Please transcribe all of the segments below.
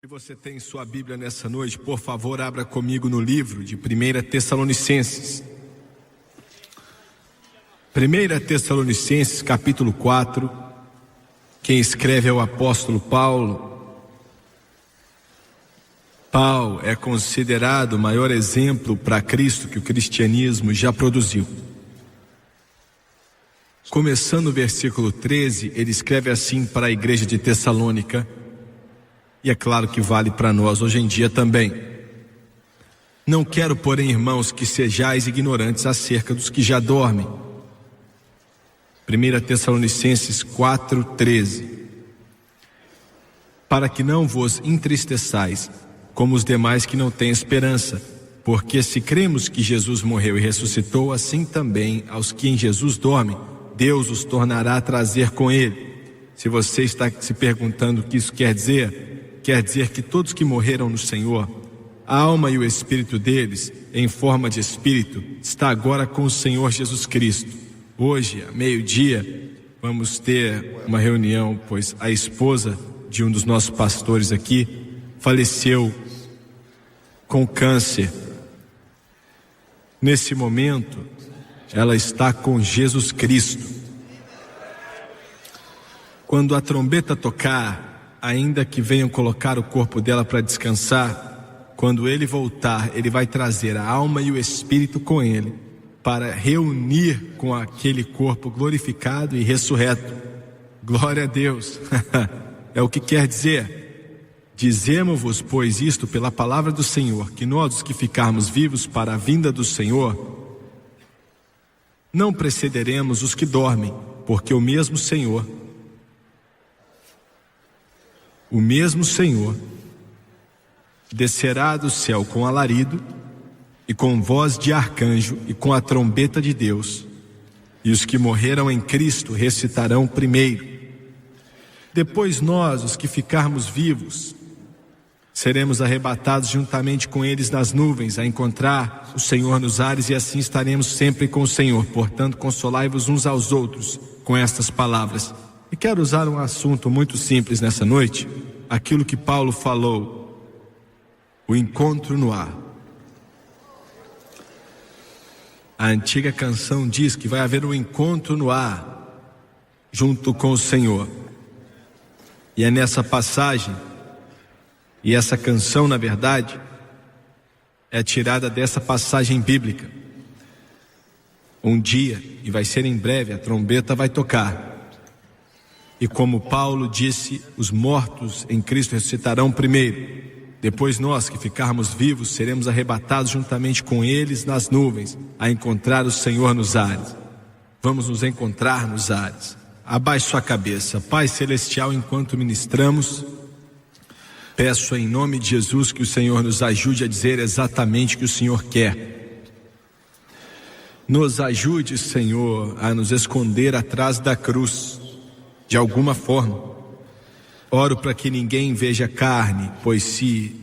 Se você tem sua Bíblia nessa noite, por favor, abra comigo no livro de 1 Tessalonicenses. 1 Tessalonicenses, capítulo 4. Quem escreve é o apóstolo Paulo. Paulo é considerado o maior exemplo para Cristo que o cristianismo já produziu. Começando o versículo 13, ele escreve assim para a igreja de Tessalônica. E é claro que vale para nós hoje em dia também. Não quero, porém, irmãos, que sejais ignorantes acerca dos que já dormem. 1 Tessalonicenses 4:13. Para que não vos entristeçais, como os demais que não têm esperança, porque se cremos que Jesus morreu e ressuscitou, assim também aos que em Jesus dormem, Deus os tornará a trazer com ele. Se você está se perguntando o que isso quer dizer que todos que morreram no Senhor, a alma e o espírito deles, em forma de espírito, está agora com o Senhor Jesus Cristo. Hoje, à meio-dia, vamos ter uma reunião, pois a esposa de um dos nossos pastores aqui faleceu com câncer. Nesse momento, ela está com Jesus Cristo. Quando a trombeta tocar, ainda que venham colocar o corpo dela para descansar, quando ele voltar, ele vai trazer a alma e o espírito com ele, para reunir com aquele corpo glorificado e ressurreto. Glória a Deus. É o que quer dizer. Dizemos-vos, pois, isto pela palavra do Senhor, que nós, os que ficarmos vivos para a vinda do Senhor, não precederemos os que dormem, porque o mesmo Senhor descerá do céu com alarido e com voz de arcanjo e com a trombeta de Deus, e os que morreram em Cristo ressuscitarão primeiro. Depois nós, os que ficarmos vivos, seremos arrebatados juntamente com eles nas nuvens, a encontrar o Senhor nos ares, e assim estaremos sempre com o Senhor. Portanto, consolai-vos uns aos outros com estas palavras. E quero usar um assunto muito simples nessa noite, aquilo que Paulo falou, o encontro no ar. A antiga canção diz que vai haver um encontro no ar, junto com o Senhor. E é nessa passagem, e essa canção, na verdade, é tirada dessa passagem bíblica. Um dia, e vai ser em breve, a trombeta vai tocar. E como Paulo disse, os mortos em Cristo ressuscitarão primeiro. Depois nós, que ficarmos vivos, seremos arrebatados juntamente com eles nas nuvens, a encontrar o Senhor nos ares. Vamos nos encontrar nos ares. Abaixe sua cabeça. Pai Celestial, enquanto ministramos, peço em nome de Jesus que o Senhor nos ajude a dizer exatamente o que o Senhor quer. Nos ajude, Senhor, a nos esconder atrás da cruz, de alguma forma. Oro para que ninguém veja carne, pois se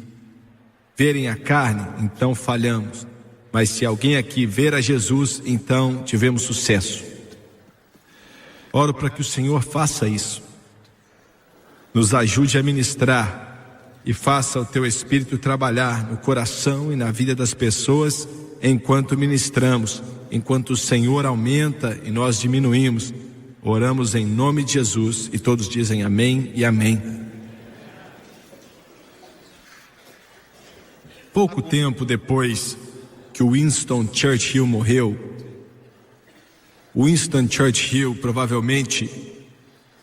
verem a carne, então falhamos. Mas se alguém aqui ver a Jesus, então tivemos sucesso. Oro para que o Senhor faça isso. Nos ajude a ministrar e faça o Teu Espírito trabalhar no coração e na vida das pessoas enquanto ministramos, enquanto o Senhor aumenta e nós diminuímos. Oramos em nome de Jesus e todos dizem amém e amém. Pouco tempo depois que o Winston Churchill morreu, Winston Churchill provavelmente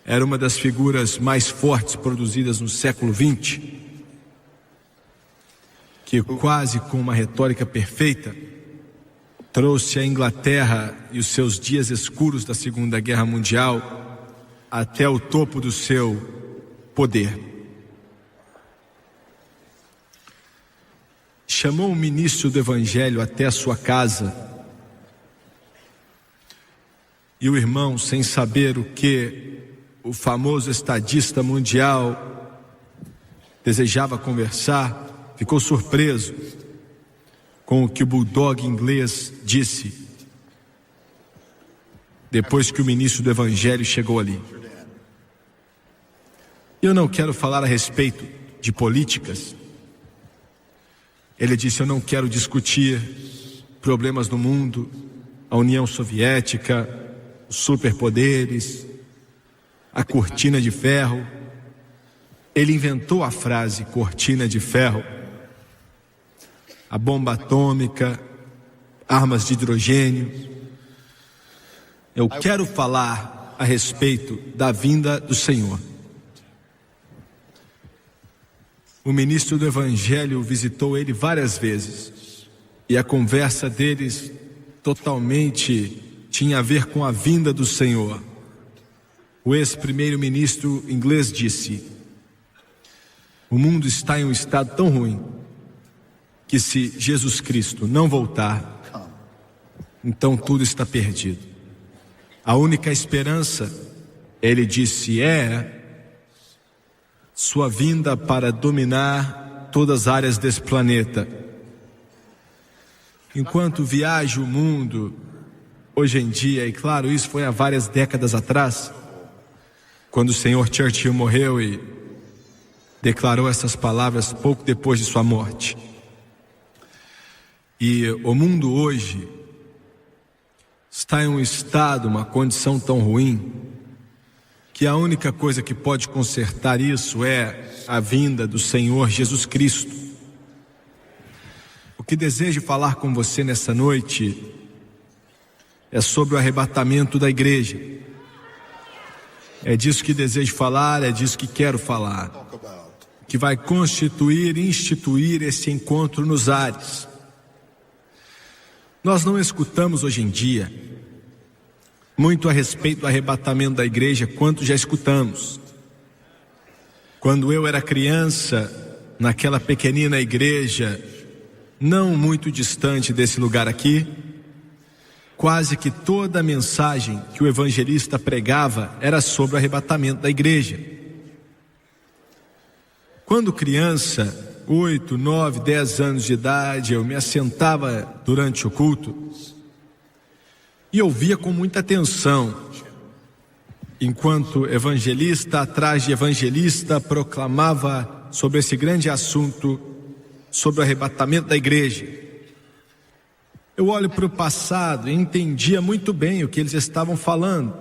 era uma das figuras mais fortes produzidas no século XX, que quase com uma retórica perfeita trouxe a Inglaterra e os seus dias escuros da Segunda Guerra Mundial até o topo do seu poder. Chamou o ministro do Evangelho até a sua casa, e o irmão, sem saber o que o famoso estadista mundial desejava conversar, ficou surpreso com o que o bulldog inglês disse depois que o ministro do Evangelho chegou ali. Eu não quero falar a respeito de políticas. Ele disse: eu não quero discutir problemas do mundo, a União Soviética, os superpoderes, a cortina de ferro. Ele inventou a frase cortina de ferro, a bomba atômica, armas de hidrogênio. Eu quero falar a respeito da vinda do Senhor. O ministro do Evangelho visitou ele várias vezes, e a conversa deles totalmente tinha a ver com a vinda do Senhor. O ex-primeiro-ministro inglês disse: o mundo está em um estado tão ruim que, se Jesus Cristo não voltar, então tudo está perdido. A única esperança, ele disse, é sua vinda para dominar todas as áreas desse planeta. Enquanto viajo o mundo hoje em dia, e claro, isso foi há várias décadas atrás, quando o senhor Churchill morreu e declarou essas palavras pouco depois de sua morte. E o mundo hoje está em um estado, uma condição tão ruim, que a única coisa que pode consertar isso é a vinda do Senhor Jesus Cristo. O que desejo falar com você nessa noite é sobre o arrebatamento da igreja. É disso que desejo falar, é disso que quero falar, que vai constituir e instituir esse encontro nos ares. Nós não escutamos hoje em dia muito a respeito do arrebatamento da igreja, quanto já escutamos. Quando eu era criança, naquela pequenina igreja, não muito distante desse lugar aqui, quase que toda a mensagem que o evangelista pregava era sobre o arrebatamento da igreja. Quando criança, 8, 9, 10 anos de idade, eu me assentava durante o culto e ouvia com muita atenção, enquanto evangelista atrás de evangelista proclamava sobre esse grande assunto, sobre o arrebatamento da igreja. Eu olho para o passado e entendia muito bem o que eles estavam falando.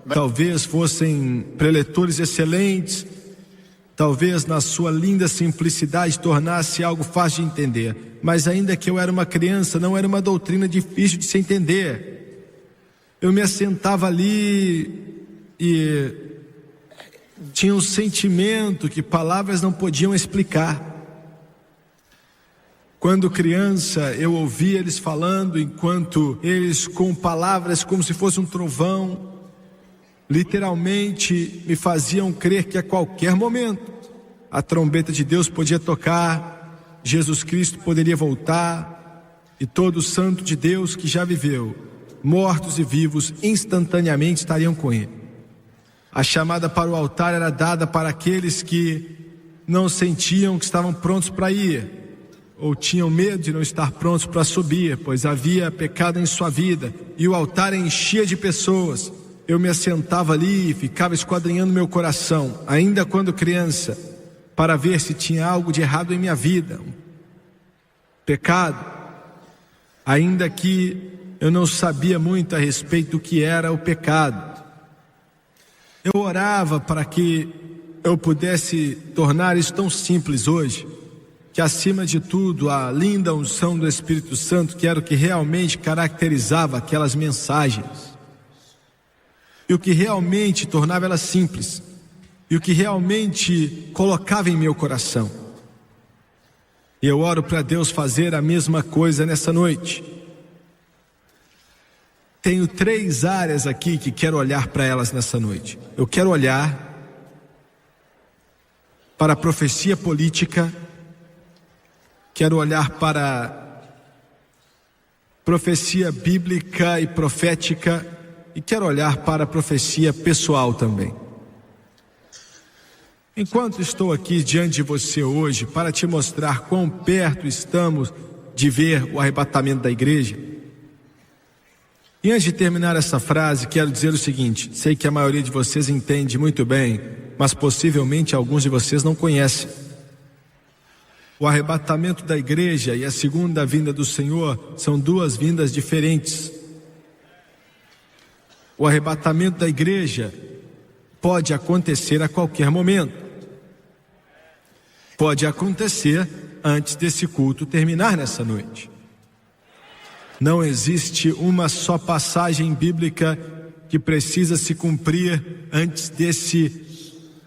Talvez fossem preletores excelentes, talvez na sua linda simplicidade tornasse algo fácil de entender, mas ainda que eu era uma criança, não era uma doutrina difícil de se entender. Eu me assentava ali e tinha um sentimento que palavras não podiam explicar. Quando criança, eu ouvia eles falando, enquanto eles, com palavras como se fosse um trovão, literalmente me faziam crer que a qualquer momento a trombeta de Deus podia tocar, Jesus Cristo poderia voltar, e todo o santo de Deus que já viveu, mortos e vivos, instantaneamente estariam com ele. A chamada para o altar era dada para aqueles que não sentiam que estavam prontos para ir, ou tinham medo de não estar prontos para subir, pois havia pecado em sua vida, e o altar enchia de pessoas. Eu me assentava ali e ficava esquadrinhando meu coração, ainda quando criança, para ver se tinha algo de errado em minha vida, um pecado, ainda que eu não sabia muito a respeito do que era o pecado. Eu orava para que eu pudesse tornar isso tão simples hoje, que acima de tudo a linda unção do Espírito Santo, que era o que realmente caracterizava aquelas mensagens, e o que realmente tornava elas simples, e o que realmente colocava em meu coração. E eu oro para Deus fazer a mesma coisa nessa noite. Tenho 3 áreas aqui que quero olhar para elas nessa noite. Eu quero olhar para a profecia política, quero olhar para a profecia bíblica e profética, e quero olhar para a profecia pessoal também. Enquanto estou aqui diante de você hoje para te mostrar quão perto estamos de ver o arrebatamento da igreja, e antes de terminar essa frase, quero dizer o seguinte: sei que a maioria de vocês entende muito bem, mas possivelmente alguns de vocês não conhecem. O arrebatamento da igreja e a segunda vinda do Senhor são duas vindas diferentes. O arrebatamento da igreja pode acontecer a qualquer momento. Pode acontecer antes desse culto terminar nessa noite. Não existe uma só passagem bíblica que precisa se cumprir antes desse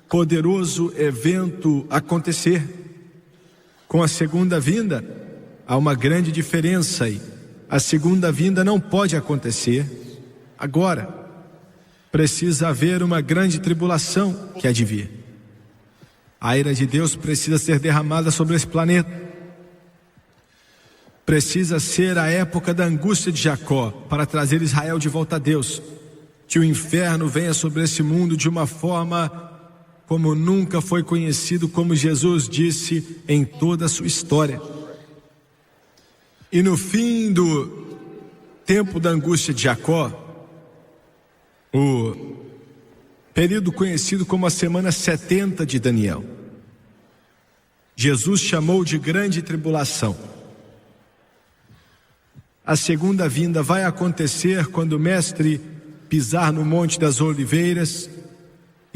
poderoso evento acontecer. Com a segunda vinda, há uma grande diferença aí. A segunda vinda não pode acontecer agora. Precisa haver uma grande tribulação que há de vir. A ira de Deus precisa ser derramada sobre esse planeta. Precisa ser a época da angústia de Jacó para trazer Israel de volta a Deus. Que o inferno venha sobre esse mundo de uma forma como nunca foi conhecido, como Jesus disse em toda a sua história. E no fim do tempo da angústia de Jacó, o período conhecido como a semana 70 de Daniel, Jesus chamou de grande tribulação. A segunda vinda vai acontecer quando o mestre pisar no Monte das Oliveiras,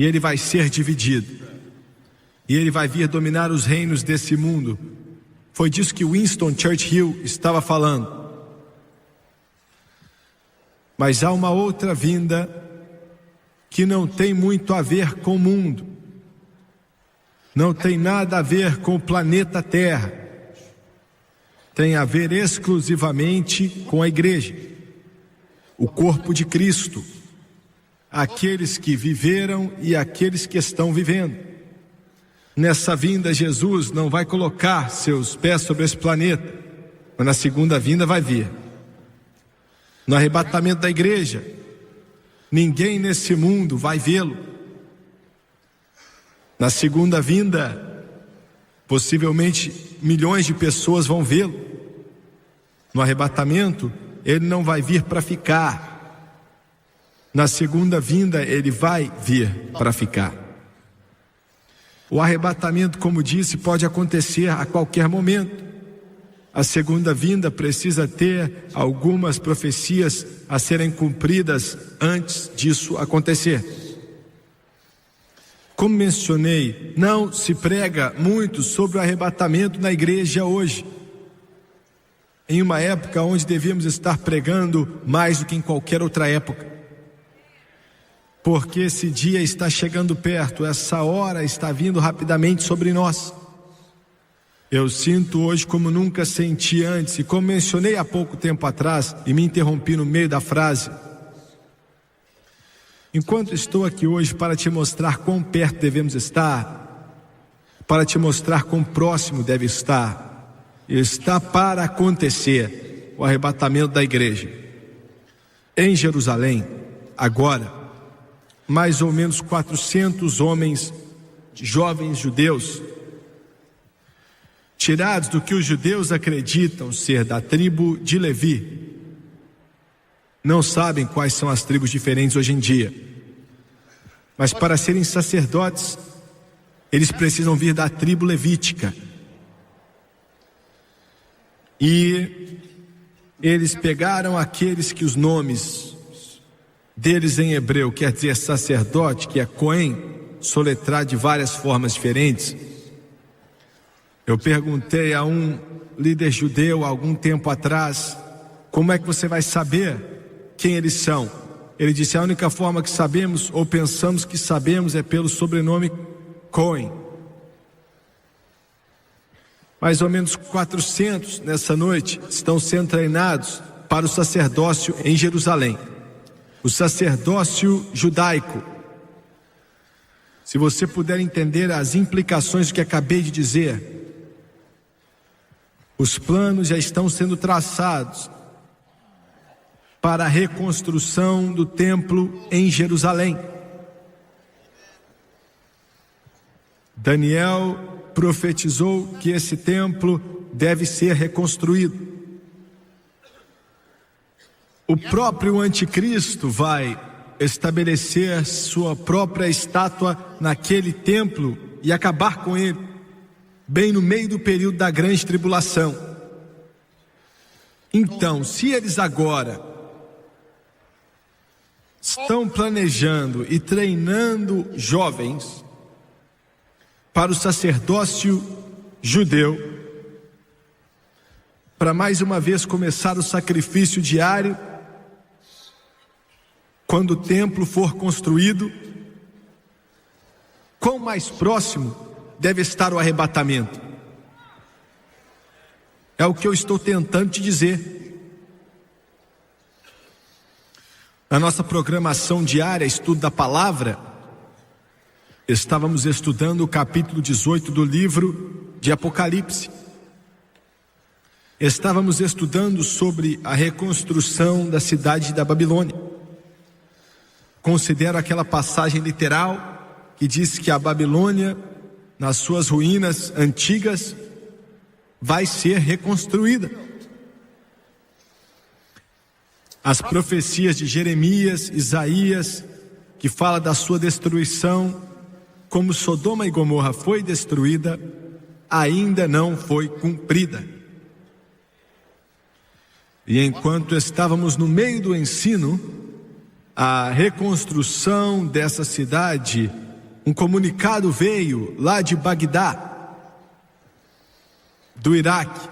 e ele vai ser dividido, e ele vai vir dominar os reinos desse mundo. Foi disso que Winston Churchill estava falando. Mas há uma outra vinda que não tem muito a ver com o mundo, não tem nada a ver com o planeta Terra, tem a ver exclusivamente com a igreja, o corpo de Cristo, aqueles que viveram e aqueles que estão vivendo. Nessa vinda, Jesus não vai colocar seus pés sobre esse planeta, mas na segunda vinda vai vir. No arrebatamento da igreja, ninguém nesse mundo vai vê-lo. Na segunda vinda, possivelmente milhões de pessoas vão vê-lo. No arrebatamento, ele não vai vir para ficar. Na segunda vinda, ele vai vir para ficar. O arrebatamento, como disse, pode acontecer a qualquer momento. A segunda vinda precisa ter algumas profecias a serem cumpridas antes disso acontecer. Como mencionei, não se prega muito sobre o arrebatamento na igreja hoje, em uma época onde devíamos estar pregando mais do que em qualquer outra época. Porque esse dia está chegando perto, essa hora está vindo rapidamente sobre nós. Eu sinto hoje como nunca senti antes, e como mencionei há pouco tempo atrás, e me interrompi no meio da frase. Enquanto estou aqui hoje para te mostrar quão perto devemos estar, para te mostrar quão próximo deve estar, está para acontecer o arrebatamento da igreja. Em Jerusalém, agora, mais ou menos 400 homens, jovens judeus, tirados do que os judeus acreditam ser da tribo de Levi. Não sabem quais são as tribos diferentes hoje em dia, mas para serem sacerdotes, eles precisam vir da tribo levítica. E eles pegaram aqueles que os nomes deles em hebreu quer dizer sacerdote, que é Cohen, soletrado de várias formas diferentes. Eu perguntei a um líder judeu há algum tempo atrás, como é que você vai saber quem eles são? Ele disse, a única forma que sabemos, ou pensamos que sabemos, é pelo sobrenome Cohen. Mais ou menos 400 nessa noite estão sendo treinados para o sacerdócio em Jerusalém. O sacerdócio judaico. Se você puder entender as implicações do que acabei de dizer, os planos já estão sendo traçados para a reconstrução do templo em Jerusalém. Daniel profetizou que esse templo deve ser reconstruído. O próprio anticristo vai estabelecer sua própria estátua naquele templo e acabar com ele. bem no meio do período da grande tribulação. Então, se eles agora estão planejando e treinando jovens para o sacerdócio judeu, para mais uma vez começar o sacrifício diário, quando o templo for construído, quão mais próximo deve estar o arrebatamento? É o que eu estou tentando te dizer. Na nossa programação diária, estudo da palavra, estávamos estudando o capítulo 18 do livro de Apocalipse. Estávamos estudando sobre a reconstrução da cidade da Babilônia. Considero aquela passagem literal que diz que a Babilônia, nas suas ruínas antigas, vai ser reconstruída. As profecias de Jeremias, Isaías, que fala da sua destruição, como Sodoma e Gomorra foi destruída, ainda não foi cumprida. E enquanto estávamos no meio do ensino, a reconstrução dessa cidade, um comunicado veio lá de Bagdá, do Iraque,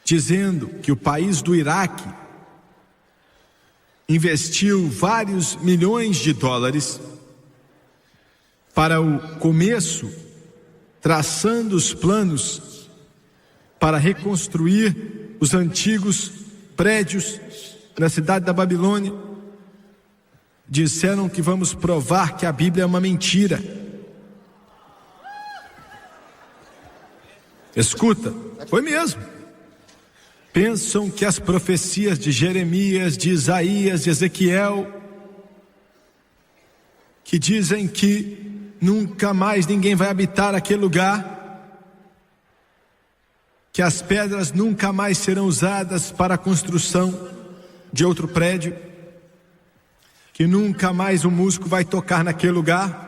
dizendo que o país do Iraque investiu vários milhões de dólares para o começo, traçando os planos para reconstruir os antigos prédios na cidade da Babilônia. Disseram que vamos provar que a Bíblia é uma mentira. Escuta, foi mesmo. Pensam que as profecias de Jeremias, de Isaías, de Ezequiel, que dizem que nunca mais ninguém vai habitar aquele lugar, que as pedras nunca mais serão usadas para a construção de outro prédio, que nunca mais um músico vai tocar naquele lugar.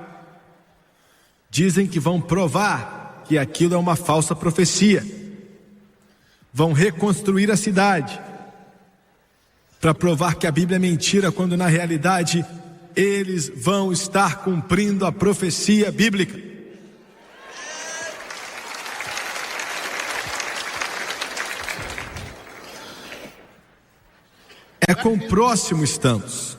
Dizem que vão provar que aquilo é uma falsa profecia. Vão reconstruir a cidade para provar que a Bíblia é mentira, quando na realidade eles vão estar cumprindo a profecia bíblica. É quão próximo estamos.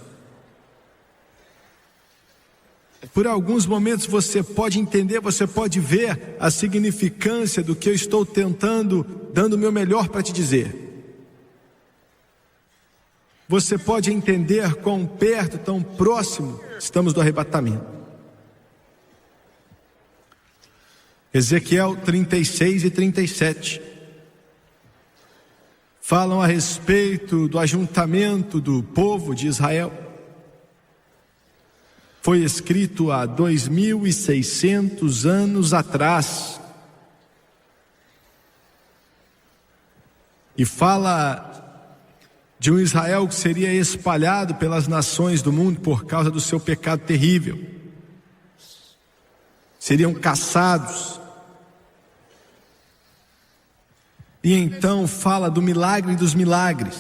Por alguns momentos você pode entender, você pode ver a significância do que eu estou tentando, dando o meu melhor para te dizer. Você pode entender quão perto, tão próximo estamos do arrebatamento. Ezequiel 36 e 37 falam a respeito do ajuntamento do povo de Israel. Foi escrito há 2.600 anos atrás. E fala de um Israel que seria espalhado pelas nações do mundo por causa do seu pecado terrível. Seriam caçados. E então fala do milagre dos milagres,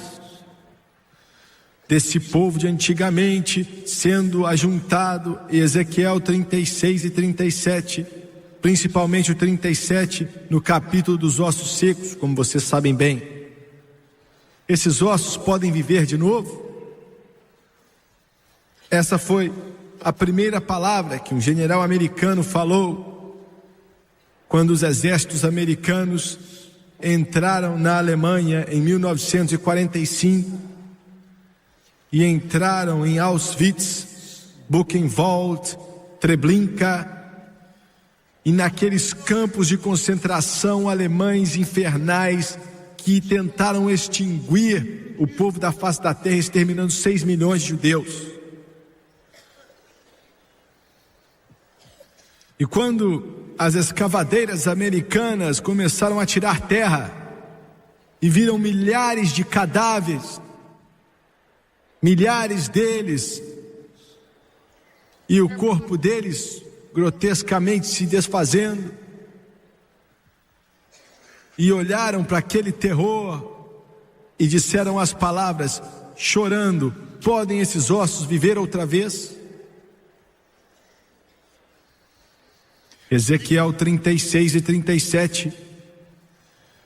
desse povo de antigamente sendo ajuntado. Em Ezequiel 36 e 37, principalmente o 37, no capítulo dos ossos secos, como vocês sabem bem. Esses ossos podem viver de novo? Essa foi a primeira palavra que um general americano falou quando os exércitos americanos entraram na Alemanha em 1945 e entraram em Auschwitz, Buchenwald, Treblinka, e naqueles campos de concentração alemães infernais que tentaram extinguir o povo da face da terra, exterminando 6 milhões de judeus. E quando as escavadeiras americanas começaram a tirar terra e viram milhares de cadáveres, milhares deles, e o corpo deles grotescamente se desfazendo, e olharam para aquele terror e disseram as palavras, chorando: podem esses ossos viver outra vez? Ezequiel 36 e 37,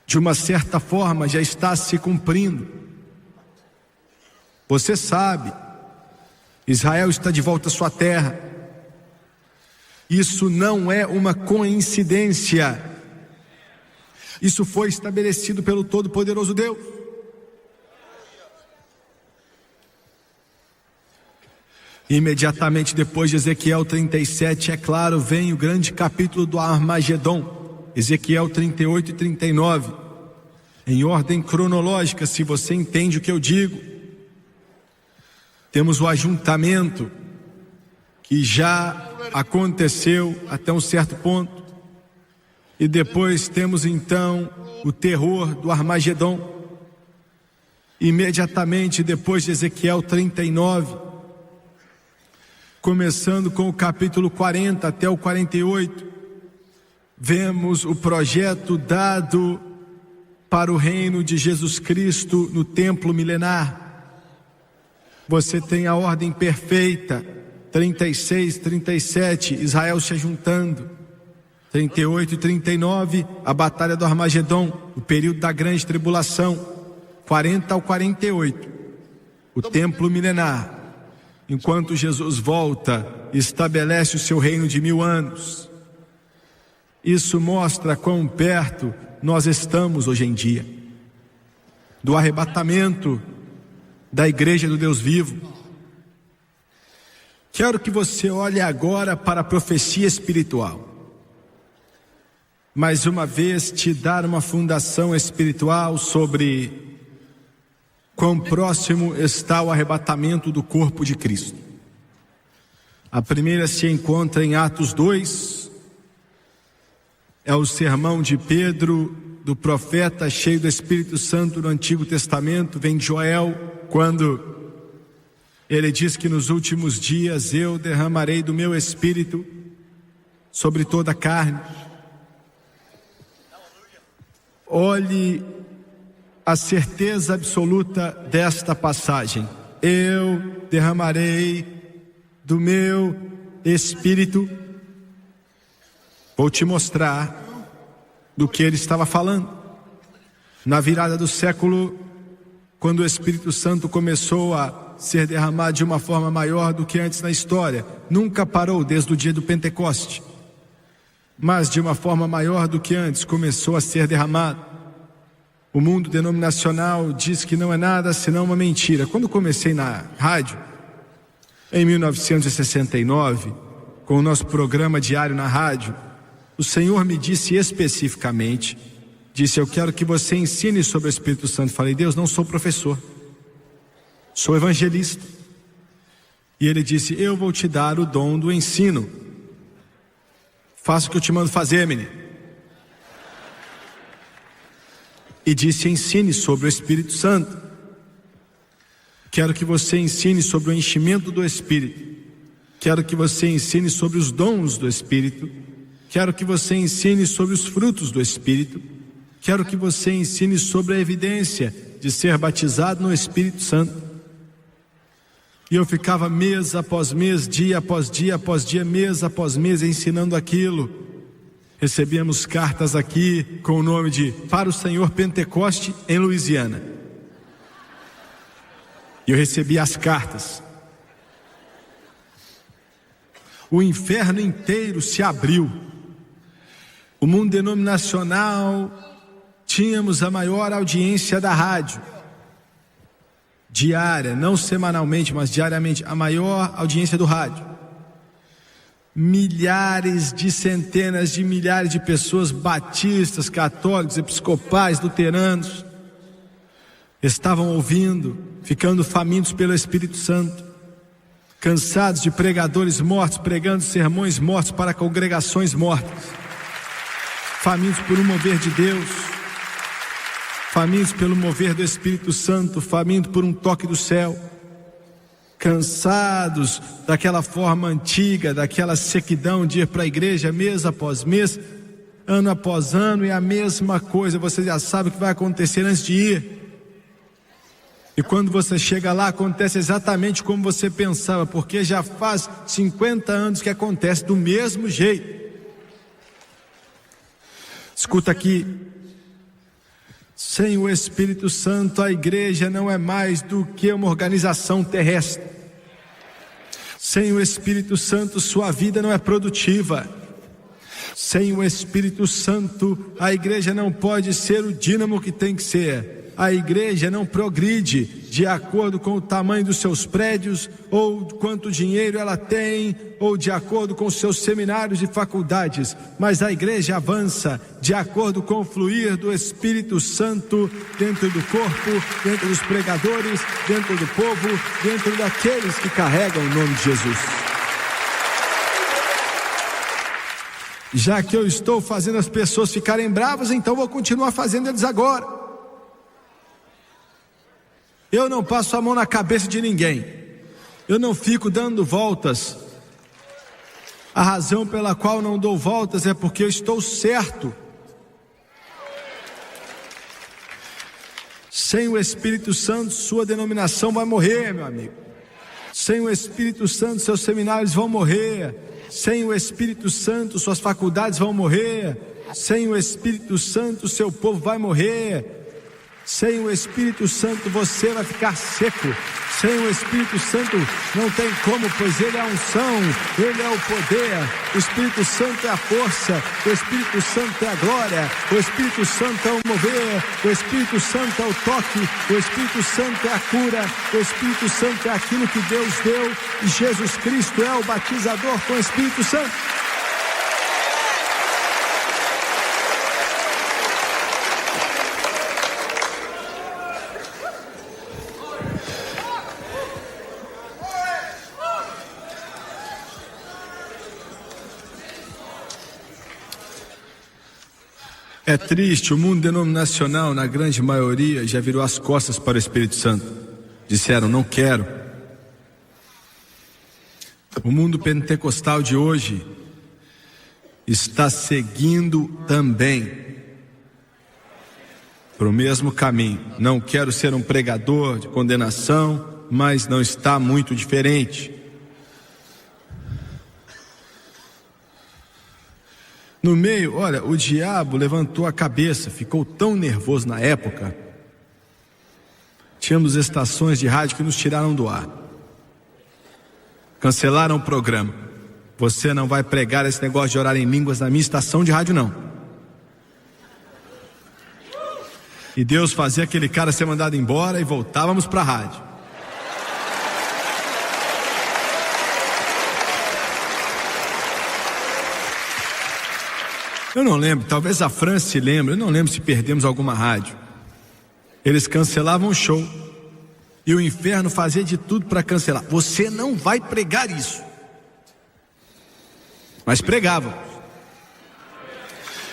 de uma certa forma já está se cumprindo. Você sabe, Israel está de volta à sua terra. Isso não é uma coincidência. Isso foi estabelecido pelo Todo-Poderoso Deus. Imediatamente depois de Ezequiel 37, é claro, vem o grande capítulo do Armagedon, Ezequiel 38 e 39, em ordem cronológica, se você entende o que eu digo. Temos o ajuntamento, que já aconteceu até um certo ponto, e depois temos então o terror do Armagedon. Imediatamente depois de Ezequiel 39, começando com o capítulo 40 até o 48, vemos o projeto dado para o reino de Jesus Cristo no templo milenar. Você tem a ordem perfeita, 36, 37, Israel se juntando, 38 e 39, a batalha do Armagedon, o período da grande tribulação, 40 ao 48, o templo milenar. Enquanto Jesus volta e estabelece o seu reino de 1000 anos. Isso mostra quão perto nós estamos hoje em dia do arrebatamento da igreja do Deus vivo. Quero que você olhe agora para a profecia espiritual. Mais uma vez te dar uma fundação espiritual sobre quão próximo está o arrebatamento do corpo de Cristo. A primeira se encontra em Atos 2, é o sermão de Pedro, do profeta cheio do Espírito Santo no Antigo Testamento, vem de Joel, quando ele diz que nos últimos dias eu derramarei do meu Espírito sobre toda a carne. Olhe a certeza absoluta desta passagem: eu derramarei do meu Espírito. Vou te mostrar do que ele estava falando. Na virada do século, quando o Espírito Santo começou a ser derramado de uma forma maior do que antes na história, nunca parou desde o dia do Pentecoste, mas de uma forma maior do que antes começou a ser derramado. O mundo denominacional diz que não é nada senão uma mentira. Quando comecei na rádio, em 1969, com o nosso programa diário na rádio, o Senhor me disse especificamente, disse: eu quero que você ensine sobre o Espírito Santo. Falei: Deus, não sou professor, sou evangelista. E ele disse: eu vou te dar o dom do ensino. Faça o que eu te mando fazer, menino. E disse: ensine sobre o Espírito Santo. Quero que você ensine sobre o enchimento do Espírito. Quero que você ensine sobre os dons do Espírito. Quero que você ensine sobre os frutos do Espírito. Quero que você ensine sobre a evidência de ser batizado no Espírito Santo. E eu ficava mês após mês, dia após dia após dia, mês após mês, ensinando aquilo. Recebíamos cartas aqui com o nome de Para o Senhor Pentecoste em Louisiana. E eu recebi as cartas. O inferno inteiro se abriu. O mundo denominacional, tínhamos a maior audiência da rádio. Diária, não semanalmente, mas diariamente, a maior audiência do rádio. Milhares de centenas de milhares de pessoas, batistas, católicos, episcopais, luteranos, estavam ouvindo, ficando famintos pelo Espírito Santo, cansados de pregadores mortos, pregando sermões mortos para congregações mortas, famintos por um mover de Deus, famintos pelo mover do Espírito Santo, famintos por um toque do céu, cansados daquela forma antiga, daquela sequidão de ir para a igreja mês após mês, ano após ano, e a mesma coisa, você já sabe o que vai acontecer antes de ir. E quando você chega lá, acontece exatamente como você pensava, porque já faz 50 anos que acontece do mesmo jeito. Escuta aqui, sem o Espírito Santo, a igreja não é mais do que uma organização terrestre. Sem o Espírito Santo, sua vida não é produtiva. Sem o Espírito Santo, a igreja não pode ser o dínamo que tem que ser. A igreja não progride de acordo com o tamanho dos seus prédios, ou quanto dinheiro ela tem, ou de acordo com os seus seminários e faculdades, mas a igreja avança de acordo com o fluir do Espírito Santo dentro do corpo, dentro dos pregadores, dentro do povo, dentro daqueles que carregam o nome de Jesus. Já que eu estou fazendo as pessoas ficarem bravas, então vou continuar fazendo eles agora. Eu não passo a mão na cabeça de ninguém. Eu não fico dando voltas. A razão pela qual não dou voltas é porque eu estou certo. Sem o Espírito Santo, sua denominação vai morrer, meu amigo. Sem o Espírito Santo, seus seminários vão morrer. Sem o Espírito Santo, suas faculdades vão morrer. Sem o Espírito Santo, seu povo vai morrer. Sem o Espírito Santo, você vai ficar seco. Sem o Espírito Santo, não tem como, pois Ele é a unção, Ele é o poder. O Espírito Santo é a força, o Espírito Santo é a glória, o Espírito Santo é o mover, o Espírito Santo é o toque, o Espírito Santo é a cura, o Espírito Santo é aquilo que Deus deu, e Jesus Cristo é o batizador com o Espírito Santo. É triste, o mundo denominacional, na grande maioria, já virou as costas para o Espírito Santo. Disseram, não quero. O mundo pentecostal de hoje está seguindo também para o mesmo caminho. Não quero ser um pregador de condenação, mas não está muito diferente. No meio, olha, o diabo levantou a cabeça, ficou tão nervoso na época. Tínhamos estações de rádio que nos tiraram do ar. Cancelaram o programa. Você não vai pregar esse negócio de orar em línguas na minha estação de rádio, não. E Deus fazia aquele cara ser mandado embora e voltávamos para a rádio. Eu não lembro, talvez a França se lembre, eu não lembro se perdemos alguma rádio. Eles cancelavam o show e o inferno fazia de tudo para cancelar. Você não vai pregar isso. Mas pregavam.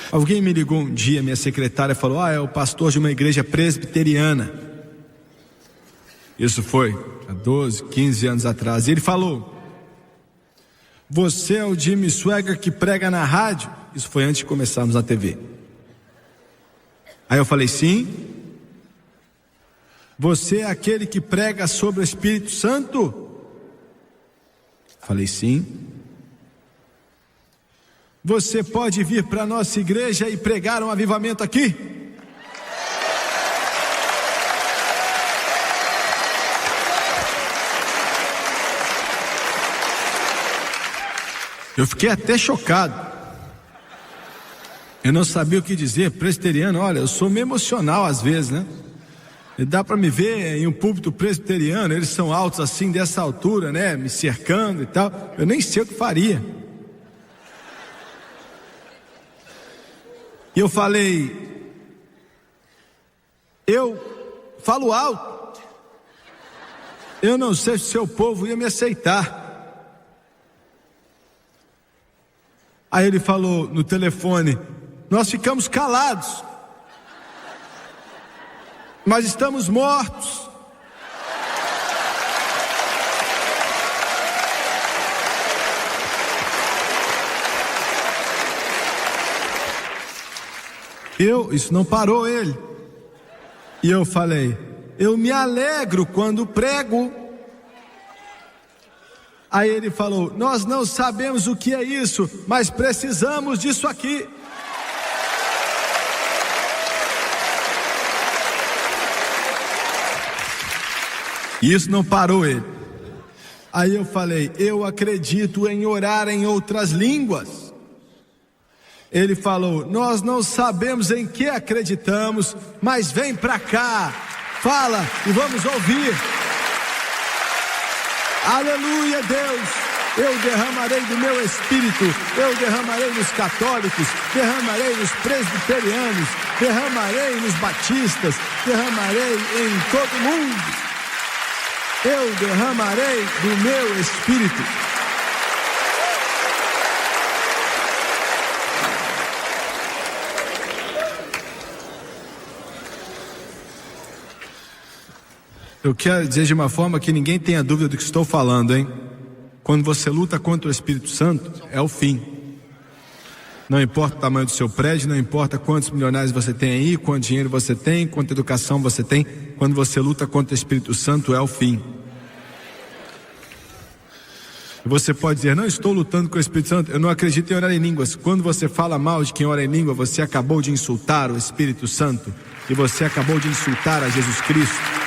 Alguém me ligou um dia, minha secretária falou, é o pastor de uma igreja presbiteriana. Isso foi há 12, 15 anos atrás. E ele falou, você é o Jimmy Swaggart que prega na rádio? Isso foi antes de começarmos na TV. Aí eu falei, sim. Você é aquele que prega sobre o Espírito Santo? Falei, sim. Você pode vir para a nossa igreja e pregar um avivamento aqui? Eu fiquei até chocado. Eu não sabia o que dizer, presbiteriano, olha, eu sou meio emocional às vezes, né? E dá para me ver em um púlpito presbiteriano, eles são altos assim, dessa altura, né? Me cercando e tal, eu nem sei o que faria. E eu falei, eu falo alto, eu não sei se o seu povo ia me aceitar. Aí ele falou no telefone, nós ficamos calados, mas estamos mortos. Isso não parou ele. E eu falei: eu me alegro quando prego. Aí ele falou: nós não sabemos o que é isso, mas precisamos disso aqui. E isso não parou ele. Aí eu falei: eu acredito em orar em outras línguas. Ele falou: nós não sabemos em que acreditamos, mas vem pra cá, fala e vamos ouvir. Aleluia, Deus. Eu derramarei do meu espírito, eu derramarei nos católicos, derramarei nos presbiterianos, derramarei nos batistas, derramarei em todo mundo. Eu derramarei do meu espírito. Eu quero dizer de uma forma que ninguém tenha dúvida do que estou falando, hein? Quando você luta contra o Espírito Santo, é o fim. Não importa o tamanho do seu prédio, não importa quantos milionários você tem aí, quanto dinheiro você tem, quanta educação você tem. Quando você luta contra o Espírito Santo, é o fim. Você pode dizer: não estou lutando com o Espírito Santo, eu não acredito em orar em línguas. Quando você fala mal de quem ora em língua, você acabou de insultar o Espírito Santo. E você acabou de insultar a Jesus Cristo.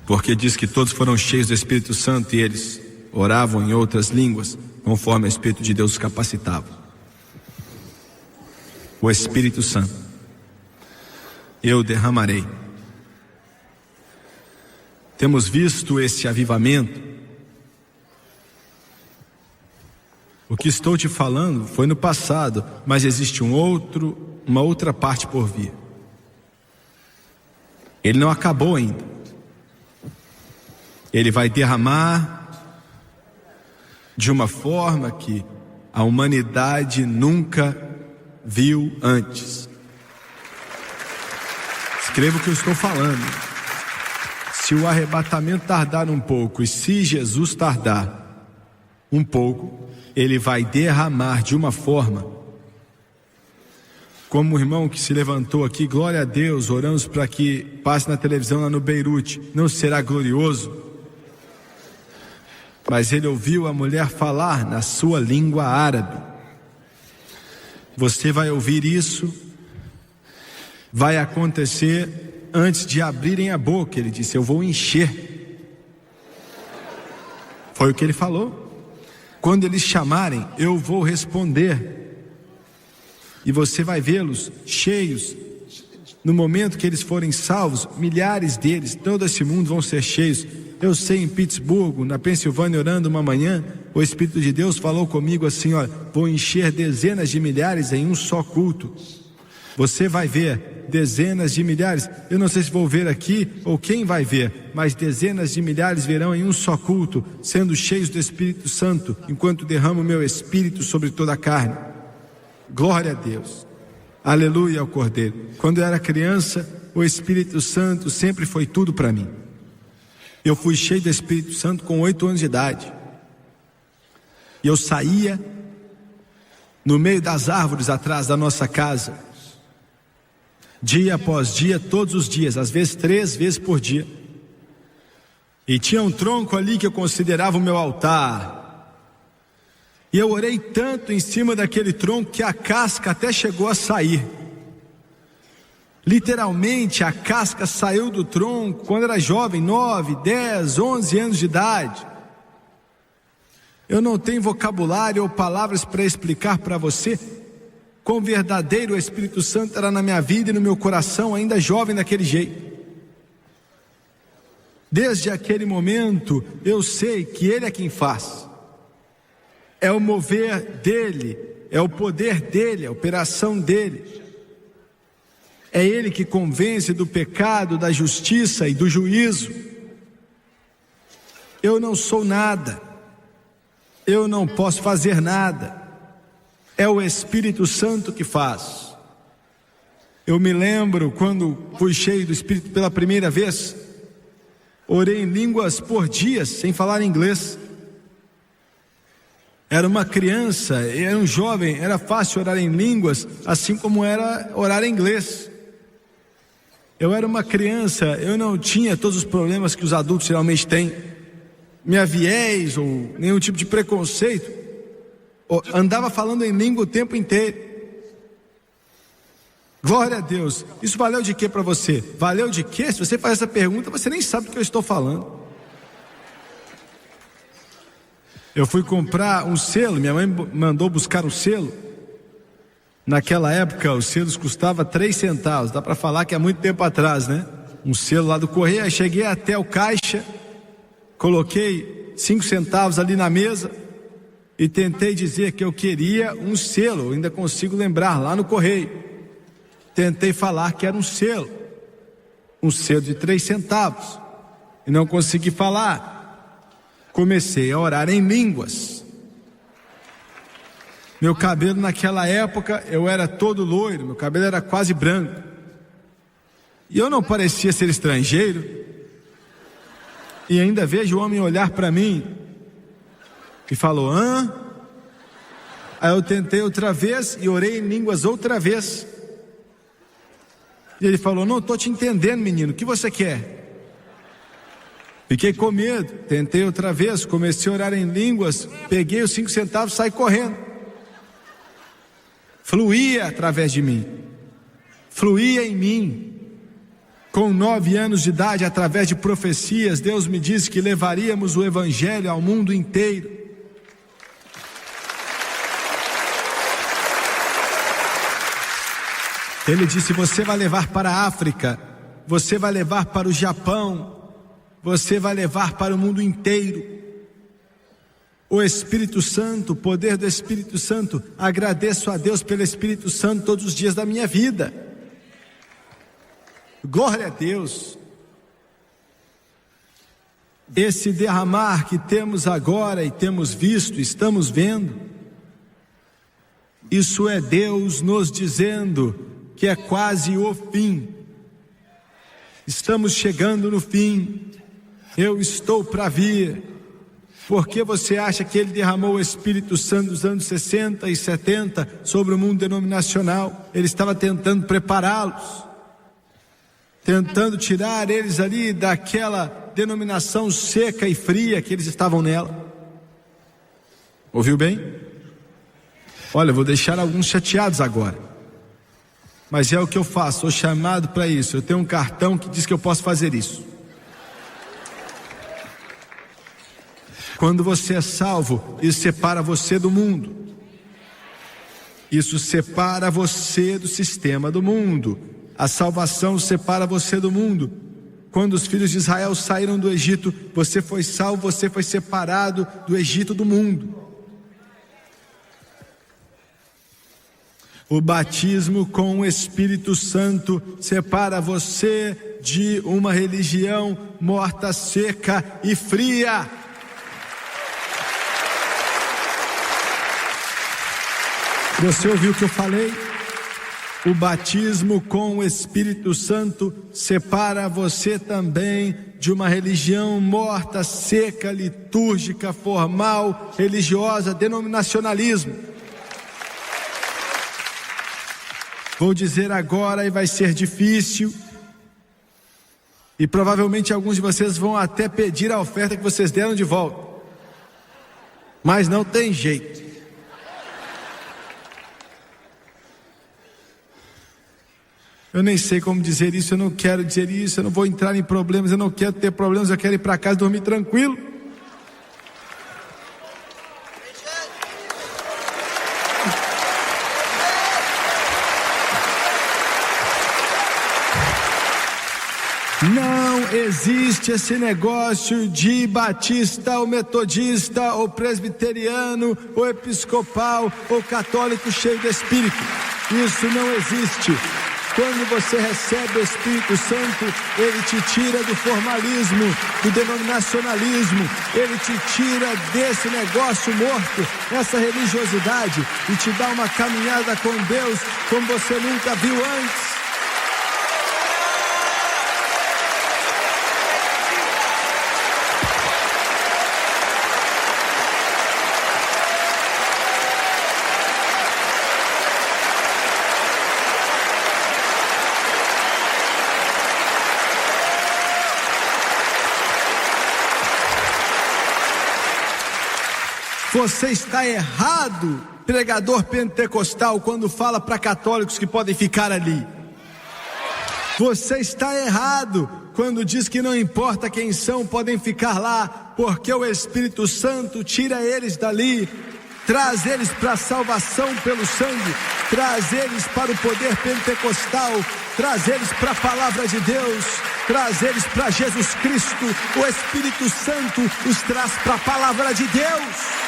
Porque diz que todos foram cheios do Espírito Santo e eles oravam em outras línguas, conforme o Espírito de Deus os capacitava. O Espírito Santo, eu derramarei. Temos visto esse avivamento. O que estou te falando foi no passado, mas existe uma outra parte por vir. Ele não acabou ainda. Ele vai derramar de uma forma que a humanidade nunca viu antes. Escreva o que eu estou falando. Se o arrebatamento tardar um pouco, e se Jesus tardar um pouco, ele vai derramar de uma forma, como o irmão que se levantou aqui, glória a Deus, oramos para que passe na televisão lá no Beirute, não será glorioso? Mas ele ouviu a mulher falar na sua língua árabe. Você vai ouvir isso, vai acontecer antes de abrirem a boca. Ele disse: eu vou encher. Foi o que ele falou. Quando eles chamarem, eu vou responder. E você vai vê-los cheios. No momento que eles forem salvos, milhares deles, todo esse mundo vão ser cheios. Eu sei, em Pittsburgh, na Pensilvânia, orando uma manhã, o Espírito de Deus falou comigo assim: olha, vou encher dezenas de milhares em um só culto. Você vai ver dezenas de milhares. Eu não sei se vou ver aqui ou quem vai ver, mas dezenas de milhares verão em um só culto, sendo cheios do Espírito Santo, enquanto derramo o meu Espírito sobre toda a carne. Glória a Deus. Aleluia ao Cordeiro. Quando eu era criança, o Espírito Santo sempre foi tudo para mim. Eu fui cheio do Espírito Santo com 8 anos de idade. E eu saía no meio das árvores atrás da nossa casa, dia após dia, todos os dias, às vezes 3 vezes por dia. E tinha um tronco ali que eu considerava o meu altar. E eu orei tanto em cima daquele tronco que a casca até chegou a sair. Literalmente a casca saiu do tronco quando era jovem, 9, 10, 11 anos de idade. Eu não tenho vocabulário ou palavras para explicar para você quão verdadeiro o Espírito Santo era na minha vida e no meu coração, ainda jovem daquele jeito. Desde aquele momento eu sei que Ele é quem faz. É o mover dEle, é o poder dEle, a operação dEle. É Ele que convence do pecado, da justiça e do juízo. Eu não sou nada. Eu não posso fazer nada. É o Espírito Santo que faz. Eu me lembro quando fui cheio do Espírito pela primeira vez. Orei em línguas por dias, sem falar inglês. Era uma criança, era um jovem, era fácil orar em línguas, assim como era orar em inglês. Eu era uma criança, eu não tinha todos os problemas que os adultos geralmente têm, minha viés ou nenhum tipo de preconceito. Andava falando em língua o tempo inteiro. Glória a Deus. Isso valeu de quê para você? Valeu de quê? Se você faz essa pergunta, você nem sabe do que eu estou falando. Eu fui comprar um selo, minha mãe mandou buscar um selo. Naquela época os selos custavam 3 centavos, dá para falar que é muito tempo atrás, né? Um selo lá do correio. Aí cheguei até o caixa, coloquei 5 centavos ali na mesa e tentei dizer que eu queria um selo. Eu ainda consigo lembrar, lá no correio. Tentei falar que era um selo de 3 centavos e não consegui falar. Comecei a orar em línguas. Meu cabelo naquela época, eu era todo loiro, meu cabelo era quase branco. E eu não parecia ser estrangeiro. E ainda vejo o homem olhar para mim e falou: hã? Aí eu tentei outra vez e orei em línguas outra vez. E ele falou: não estou te entendendo, menino, o que você quer? Fiquei com medo, tentei outra vez, comecei a orar em línguas, peguei os 5 centavos e saí correndo. Fluía através de mim, fluía em mim. Com 9 anos de idade, através de profecias, Deus me disse que levaríamos o evangelho ao mundo inteiro. Ele disse: você vai levar para a África, você vai levar para o Japão, você vai levar para o mundo inteiro. O Espírito Santo, o poder do Espírito Santo, agradeço a Deus pelo Espírito Santo todos os dias da minha vida. Glória a Deus. Esse derramar que temos agora e temos visto, estamos vendo, isso é Deus nos dizendo que é quase o fim. Estamos chegando no fim. Eu estou para vir. Por que você acha que ele derramou o Espírito Santo nos anos 60 e 70 sobre o mundo denominacional? Ele estava tentando prepará-los, tentando tirar eles ali daquela denominação seca e fria que eles estavam nela. Ouviu bem? Olha, eu vou deixar alguns chateados agora, mas é o que eu faço, sou chamado para isso. Eu tenho um cartão que diz que eu posso fazer isso. Quando você é salvo, isso separa você do mundo. Isso separa você do sistema do mundo. A salvação separa você do mundo. Quando os filhos de Israel saíram do Egito, você foi salvo, você foi separado do Egito, do mundo. O batismo com o Espírito Santo separa você de uma religião morta, seca e fria. Você ouviu o que eu falei? O batismo com o Espírito Santo separa você também de uma religião morta, seca, litúrgica, formal, religiosa, denominacionalismo. Vou dizer agora e vai ser difícil, e provavelmente alguns de vocês vão até pedir a oferta que vocês deram de volta, mas não tem jeito. Eu nem sei como dizer isso, eu não quero dizer isso, eu não vou entrar em problemas, eu não quero ter problemas, eu quero ir para casa e dormir tranquilo. Não existe esse negócio de batista ou metodista ou presbiteriano ou episcopal ou católico cheio de Espírito. Isso não existe. Quando você recebe o Espírito Santo, ele te tira do formalismo, do denominacionalismo, ele te tira desse negócio morto, essa religiosidade, e te dá uma caminhada com Deus como você nunca viu antes. Você está errado, pregador pentecostal, quando fala para católicos que podem ficar ali. Você está errado quando diz que não importa quem são, podem ficar lá, porque o Espírito Santo tira eles dali, traz eles para a salvação pelo sangue, traz eles para o poder pentecostal, traz eles para a palavra de Deus, traz eles para Jesus Cristo. O Espírito Santo os traz para a palavra de Deus.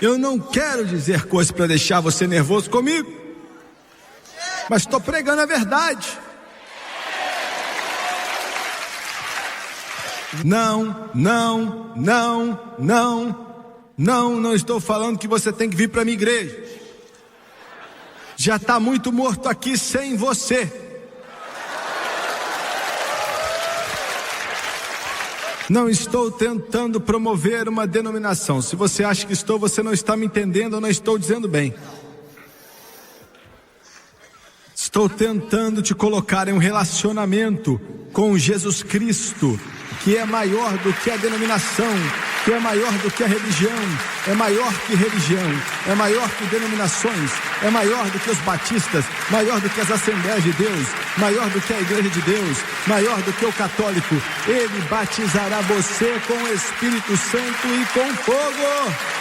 Eu não quero dizer coisas para deixar você nervoso comigo, mas estou pregando a verdade. Não estou falando que você tem que vir para a minha igreja. Já está muito morto aqui sem você. Não estou tentando promover uma denominação. Se você acha que estou, você não está me entendendo, eu não estou dizendo bem. Estou tentando te colocar em um relacionamento com Jesus Cristo, que é maior do que a denominação, que é maior do que a religião, é maior que religião, é maior que denominações, é maior do que os batistas, maior do que as Assembleias de Deus, maior do que a Igreja de Deus, maior do que o católico. Ele batizará você com o Espírito Santo e com fogo.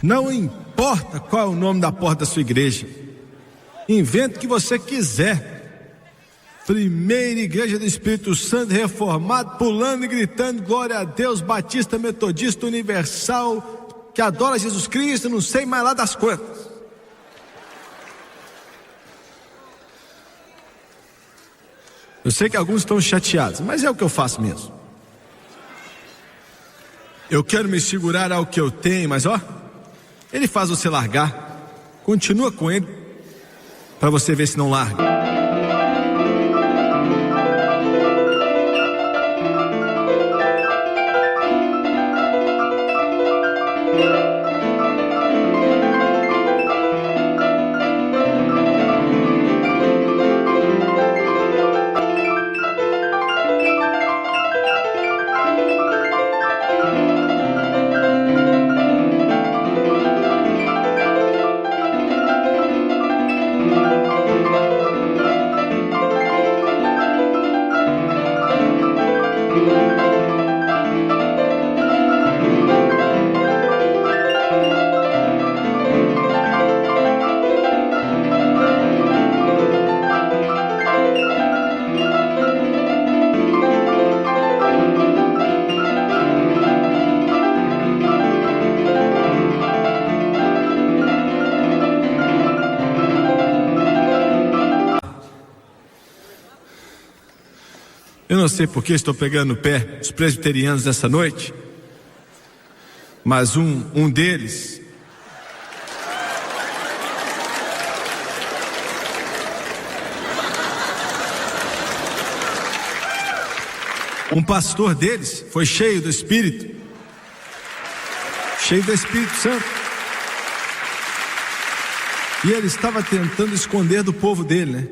Não importa qual é o nome da porta da sua igreja, invente o que você quiser. Primeira Igreja do Espírito Santo reformado, pulando e gritando glória a Deus, batista, metodista, universal, que adora Jesus Cristo, não sei mais lá das quantas. Eu sei que alguns estão chateados, mas é o que eu faço mesmo. Eu quero me segurar ao que eu tenho, mas ele faz você largar. Continua com ele, para você ver se não larga. Eu não sei porque estou pegando no pé dos presbiterianos nessa noite, mas um deles um pastor deles foi cheio do Espírito Santo, e ele estava tentando esconder do povo dele, né?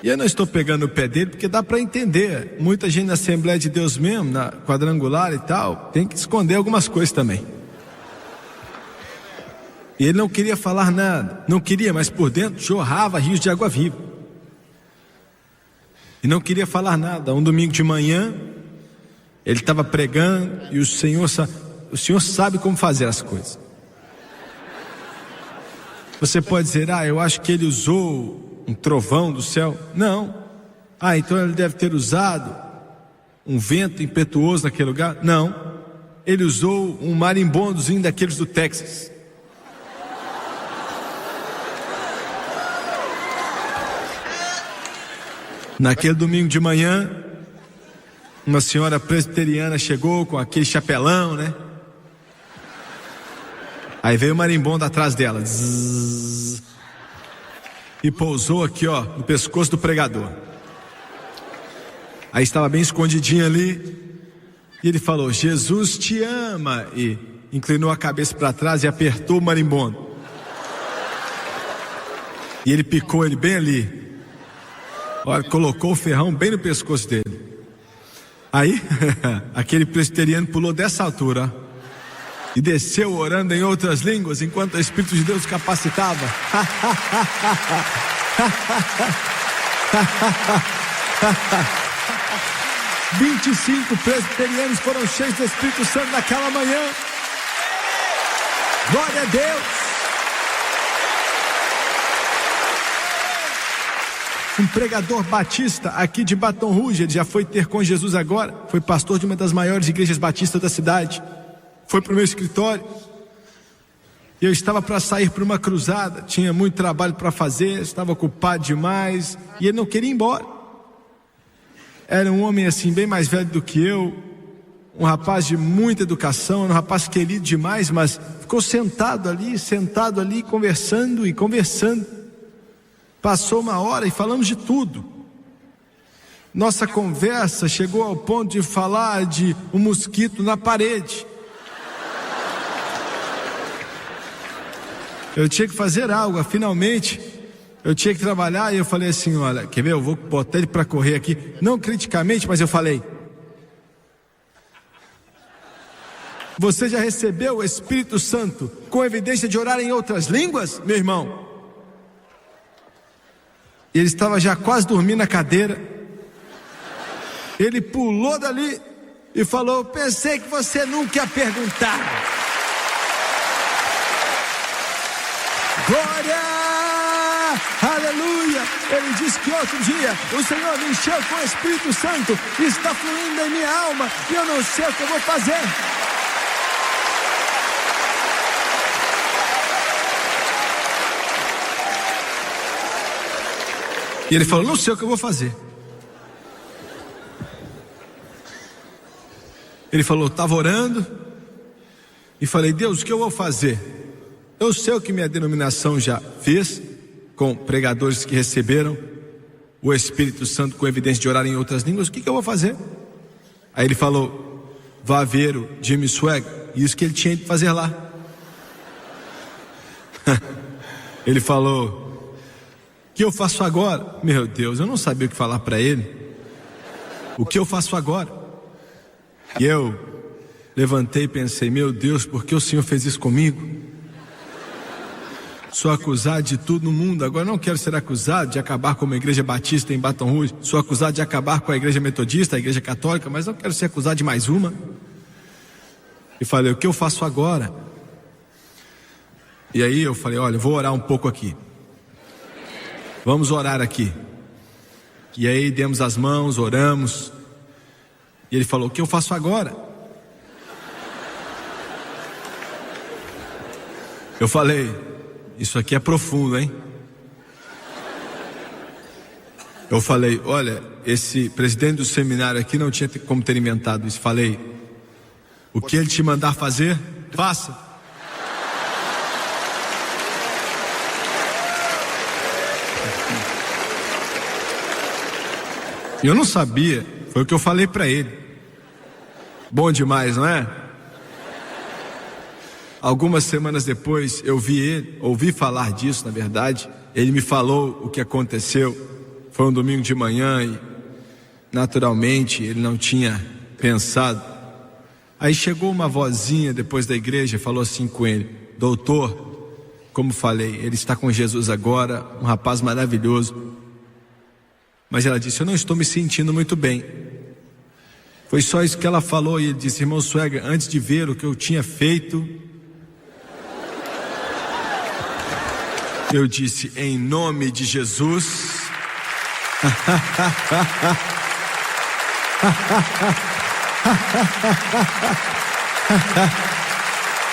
E eu não estou pegando o pé dele, porque dá para entender. Muita gente na Assembleia de Deus mesmo, na quadrangular e tal, tem que esconder algumas coisas também. E ele não queria falar nada, não queria, mas por dentro jorrava rios de água viva. E não queria falar nada. Um domingo de manhã, ele estava pregando e o Senhor sabe como fazer as coisas. Você pode dizer, eu acho que ele usou um trovão do céu. Não. Então ele deve ter usado um vento impetuoso naquele lugar. Não. Ele usou um marimbondozinho daqueles do Texas. Naquele domingo de manhã, uma senhora presbiteriana chegou com aquele chapelão, né? Aí veio o marimbondo atrás dela. Zzz, e pousou aqui, ó, no pescoço do pregador. Aí estava bem escondidinho ali. E ele falou: Jesus te ama. E inclinou a cabeça para trás e apertou o marimbondo. E ele picou ele bem ali. Olha, colocou o ferrão bem no pescoço dele. Aí, aquele presbiteriano pulou dessa altura e desceu orando em outras línguas, enquanto o Espírito de Deus capacitava. 25 presbiterianos foram cheios do Espírito Santo naquela manhã. Glória a Deus. Um pregador batista aqui de Baton Rouge, ele já foi ter com Jesus agora, foi pastor de uma das maiores igrejas batistas da cidade, foi para o meu escritório. Eu estava para sair para uma cruzada, tinha muito trabalho para fazer, estava ocupado demais, e ele não queria ir embora. Era um homem assim, bem mais velho do que eu, um rapaz de muita educação, um rapaz querido demais, mas ficou sentado ali, conversando e conversando. Passou uma hora e falamos de tudo. Nossa conversa chegou ao ponto de falar de um mosquito na parede. Eu tinha que fazer algo, finalmente eu tinha que trabalhar. E eu falei assim: olha, quer ver, eu vou botar ele para correr aqui. Não criticamente, mas eu falei: você já recebeu o Espírito Santo com evidência de orar em outras línguas, meu irmão? Ele estava já quase dormindo na cadeira. Ele pulou dali e falou: pensei que você nunca ia perguntar. Glória! Aleluia! Ele disse que outro dia o Senhor me encheu com o Espírito Santo, está fluindo em minha alma e eu não sei o que eu vou fazer. E ele falou: não sei o que eu vou fazer. Ele falou: estava orando e falei: Deus, o que eu vou fazer? Eu sei o que minha denominação já fez com pregadores que receberam o Espírito Santo com evidência de orar em outras línguas. O que eu vou fazer? Aí ele falou: vá ver o Jimmy Swaggart. Isso que ele tinha de fazer lá. Ele falou: o que eu faço agora? Meu Deus, eu não sabia o que falar para ele. O que eu faço agora? E eu levantei e pensei: meu Deus, por que o Senhor fez isso comigo? Sou acusado de tudo no mundo. Agora não quero ser acusado de acabar com uma igreja batista em Baton Rouge. Sou acusado de acabar com a igreja metodista, a igreja católica, mas não quero ser acusado de mais uma. E falei: o que eu faço agora? E aí eu falei: olha, eu vou orar um pouco aqui. Vamos orar aqui. E aí demos as mãos, oramos. E ele falou: o que eu faço agora? Eu falei: isso aqui é profundo, hein? Eu falei: olha, esse presidente do seminário aqui não tinha como ter inventado isso. Falei: o que ele te mandar fazer, faça. Eu não sabia, foi o que eu falei para ele. Bom demais, não é? Algumas semanas depois eu ouvi falar disso, na verdade. Ele me falou o que aconteceu. Foi um domingo de manhã e naturalmente ele não tinha pensado. Aí chegou uma vozinha depois da igreja e falou assim com ele: doutor, como falei, ele está com Jesus agora, um rapaz maravilhoso. Mas ela disse: eu não estou me sentindo muito bem. Foi só isso que ela falou. E ele disse: irmão Swaggart, antes de ver o que eu tinha feito, eu disse: em nome de Jesus.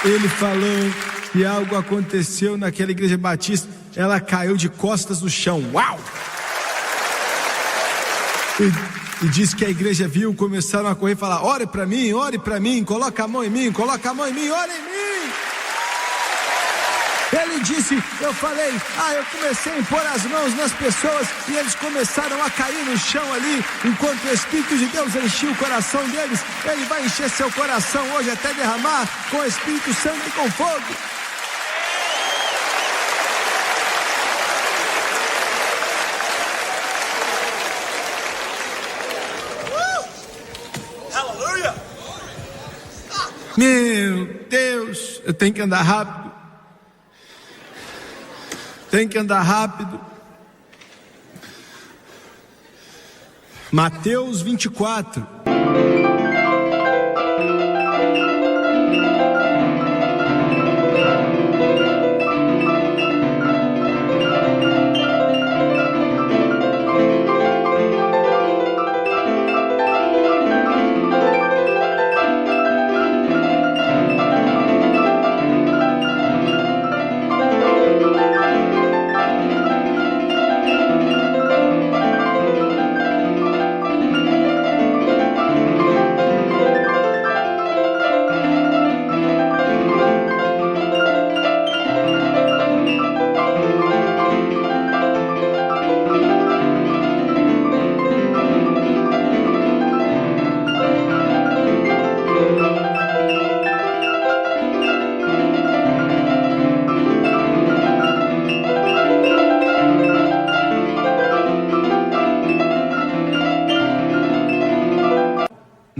Ele falou que algo aconteceu naquela igreja batista. Ela caiu de costas no chão. Uau! E disse que a igreja viu, começaram a correr e falar: ore para mim, coloca a mão em mim, ore em mim. disse, eu falei, eu comecei a impor as mãos nas pessoas e eles começaram a cair no chão ali, enquanto o Espírito de Deus enchia o coração deles. Ele vai encher seu coração hoje até derramar com o Espírito Santo e com fogo. Meu Deus, eu tenho que andar rápido. Mateus 24.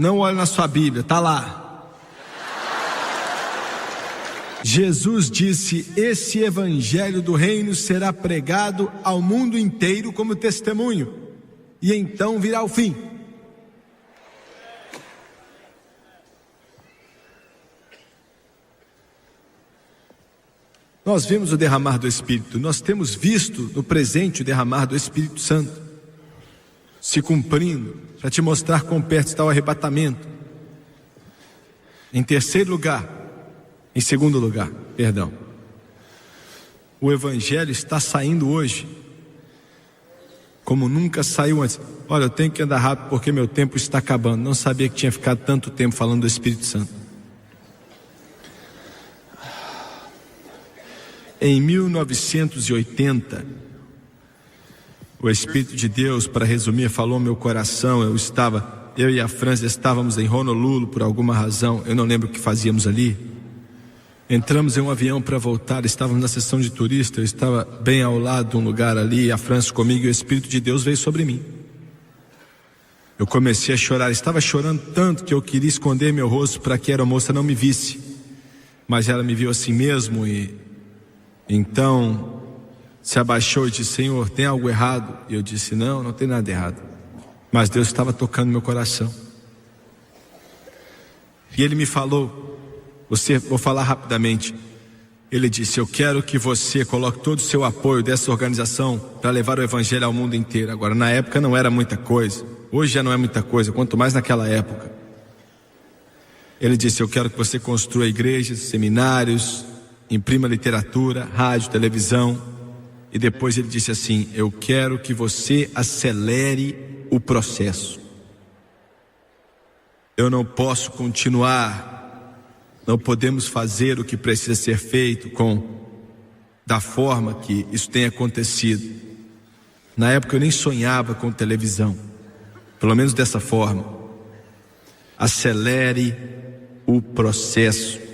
Não olhe na sua Bíblia, está lá. Jesus disse: esse evangelho do reino será pregado ao mundo inteiro como testemunho, e então virá o fim. Nós vimos o derramar do Espírito, nós temos visto no presente o derramar do Espírito Santo se cumprindo, para te mostrar quão perto está o arrebatamento. Em segundo lugar, o Evangelho está saindo hoje, como nunca saiu antes. Olha, eu tenho que andar rápido porque meu tempo está acabando. Não sabia que tinha ficado tanto tempo falando do Espírito Santo. Em 1980, o Espírito de Deus, para resumir, falou ao meu coração. Eu e a França estávamos em Honolulu por alguma razão, eu não lembro o que fazíamos ali. Entramos em um avião para voltar, estávamos na sessão de turista, eu estava bem ao lado de um lugar ali, a França comigo, e o Espírito de Deus veio sobre mim. Eu comecei a chorar, estava chorando tanto que eu queria esconder meu rosto para que a aeromoça não me visse, mas ela me viu assim mesmo, e então se abaixou e disse: Senhor, tem algo errado? E eu disse: não tem nada errado, mas Deus estava tocando meu coração. E Ele me falou, vou falar rapidamente. Ele disse: eu quero que você coloque todo o seu apoio dessa organização para levar o Evangelho ao mundo inteiro. Agora, na época não era muita coisa, hoje já não é muita coisa, quanto mais naquela época. Ele disse: eu quero que você construa igrejas, seminários, imprima literatura, rádio, televisão. E depois ele disse assim: eu quero que você acelere o processo. Eu não posso continuar, não podemos fazer o que precisa ser feito da forma que isso tem acontecido. Na época eu nem sonhava com televisão, pelo menos dessa forma. Acelere o processo.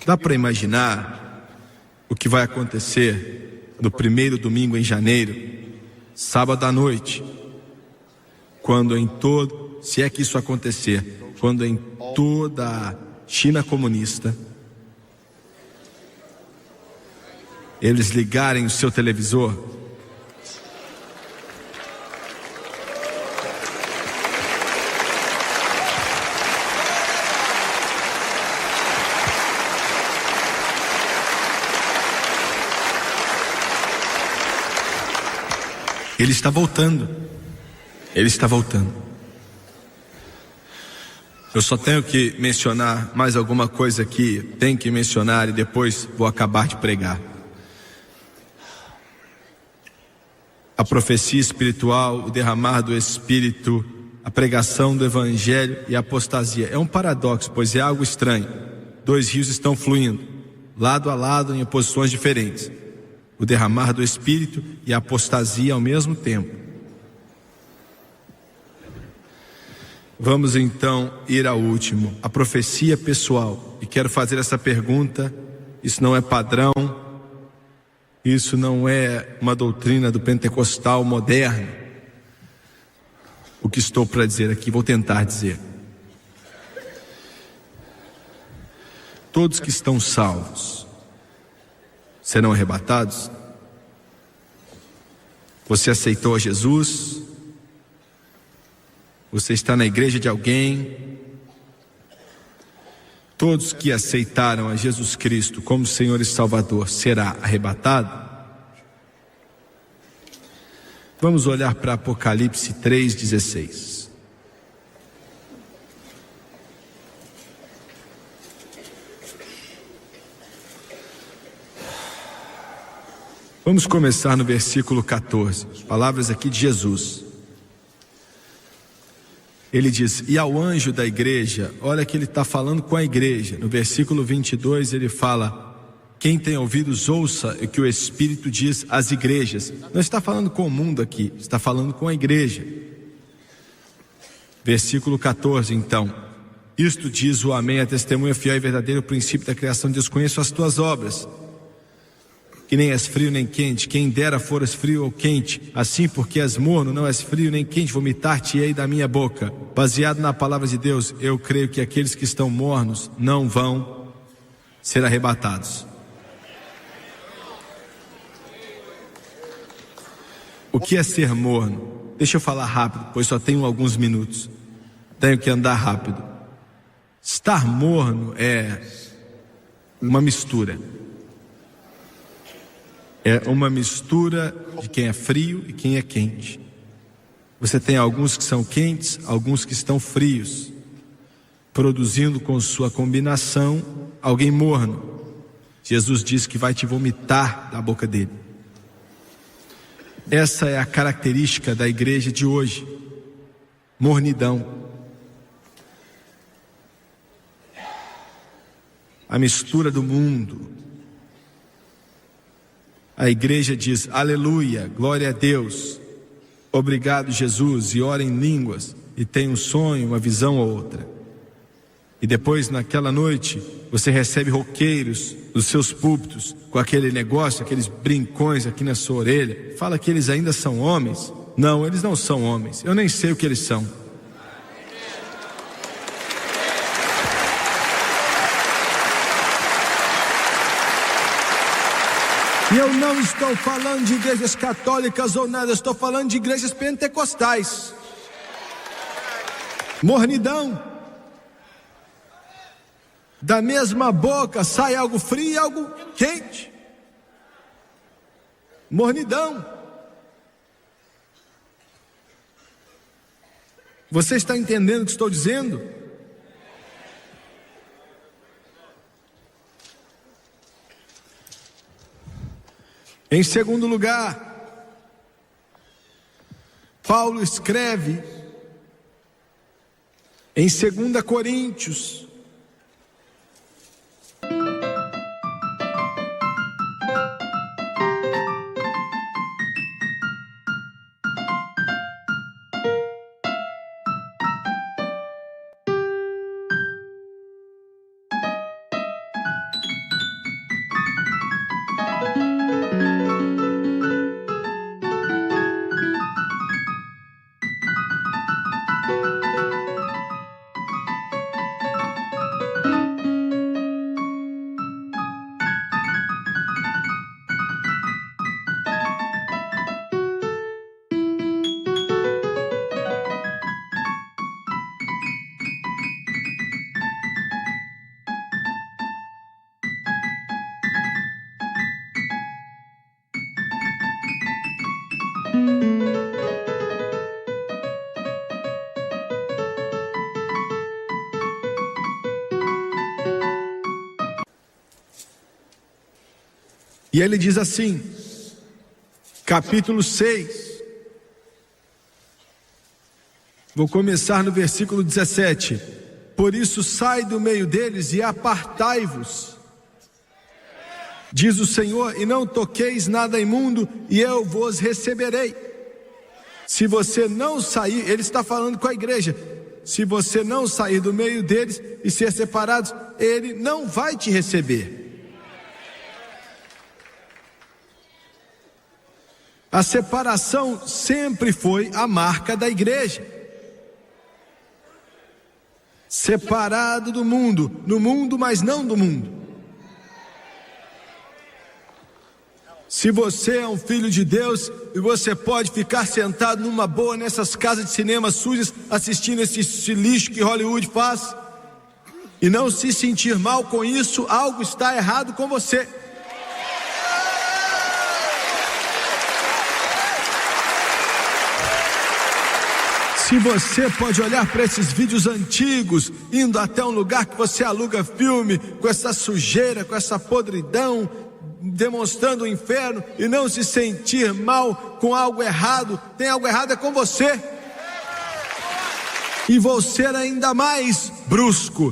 Dá para imaginar o que vai acontecer no primeiro domingo em janeiro, sábado à noite, quando se é que isso acontecer, quando em toda a China comunista eles ligarem o seu televisor, Ele está voltando. Ele está voltando. Eu só tenho que mencionar mais alguma coisa aqui. Tenho que mencionar e depois vou acabar de pregar. A profecia espiritual, o derramar do Espírito, a pregação do Evangelho e a apostasia. É um paradoxo, pois é algo estranho. dois rios estão fluindo, lado a lado em posições diferentes. O derramar do Espírito e a apostasia ao mesmo tempo. Vamos então ir ao último, a profecia pessoal. E quero fazer essa pergunta, isso não é padrão, isso não é uma doutrina do pentecostal moderno. O que estou para dizer aqui, vou tentar dizer. Todos que estão salvos serão arrebatados? Você aceitou a Jesus? Você está na igreja de alguém? Todos que aceitaram a Jesus Cristo como Senhor e Salvador será arrebatado? Vamos olhar para Apocalipse 3,16. Vamos começar no versículo 14, palavras aqui de Jesus. Ele diz, e ao anjo da igreja, olha que ele está falando com a igreja. No versículo 22 ele fala, quem tem ouvidos ouça o que o Espírito diz às igrejas. Não está falando com o mundo aqui, está falando com a igreja. Versículo 14 então, isto diz o amém, a testemunha fiel e verdadeiro, o princípio da criação. Desconheço as tuas obras, que nem és frio nem quente, quem dera fores frio ou quente, assim porque és morno, não és frio nem quente, vomitar-te-ei da minha boca. Baseado na palavra de Deus, eu creio que aqueles que estão mornos não vão ser arrebatados. O que é ser morno? Deixa eu falar rápido, pois só tenho alguns minutos, tenho que andar rápido. Estar morno é uma mistura. É uma mistura de quem é frio e quem é quente. Você tem alguns que são quentes, alguns que estão frios, produzindo com sua combinação alguém morno. Jesus disse que vai te vomitar da boca dele. Essa é a característica da igreja de hoje. Mornidão. A mistura do mundo. A igreja diz, aleluia, glória a Deus, obrigado Jesus, e ora em línguas, e tem um sonho, uma visão ou outra. E depois naquela noite, você recebe roqueiros dos seus púlpitos, com aquele negócio, aqueles brincões aqui na sua orelha, fala que eles ainda são homens. Não, eles não são homens, eu nem sei o que eles são. E eu não estou falando de igrejas católicas ou nada, eu estou falando de igrejas pentecostais. Mornidão. Da mesma boca sai algo frio e algo quente. Mornidão. Você está entendendo o que estou dizendo? Em segundo lugar, Paulo escreve em 2 Coríntios, e ele diz assim, capítulo 6, vou começar no versículo 17, Por isso sai do meio deles e apartai-vos, diz o Senhor, e não toqueis nada imundo, e eu vos receberei. Se você não sair, ele está falando com a igreja, se você não sair do meio deles e ser separados, ele não vai te receber. A separação sempre foi a marca da igreja. Separado do mundo, no mundo, mas não do mundo. Se você é um filho de Deus, e você pode ficar sentado numa boa nessas casas de cinema sujas, assistindo esse lixo que Hollywood faz, e não se sentir mal com isso, algo está errado com você. Se você pode olhar para esses vídeos antigos, indo até um lugar que você aluga filme, com essa sujeira, com essa podridão, demonstrando o inferno, e não se sentir mal com algo errado, tem algo errado é com você. E vou ser ainda mais brusco.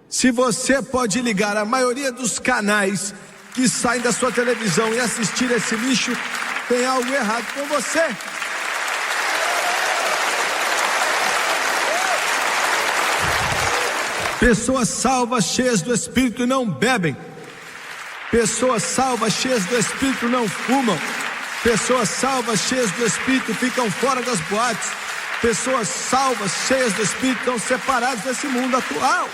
Se você pode ligar a maioria dos canais que saem da sua televisão e assistir esse lixo, tem algo errado com você. Pessoas salvas, cheias do Espírito, não bebem. Pessoas salvas, cheias do Espírito, não fumam. Pessoas salvas, cheias do Espírito, ficam fora das boates. Pessoas salvas, cheias do Espírito, estão separadas desse mundo atual.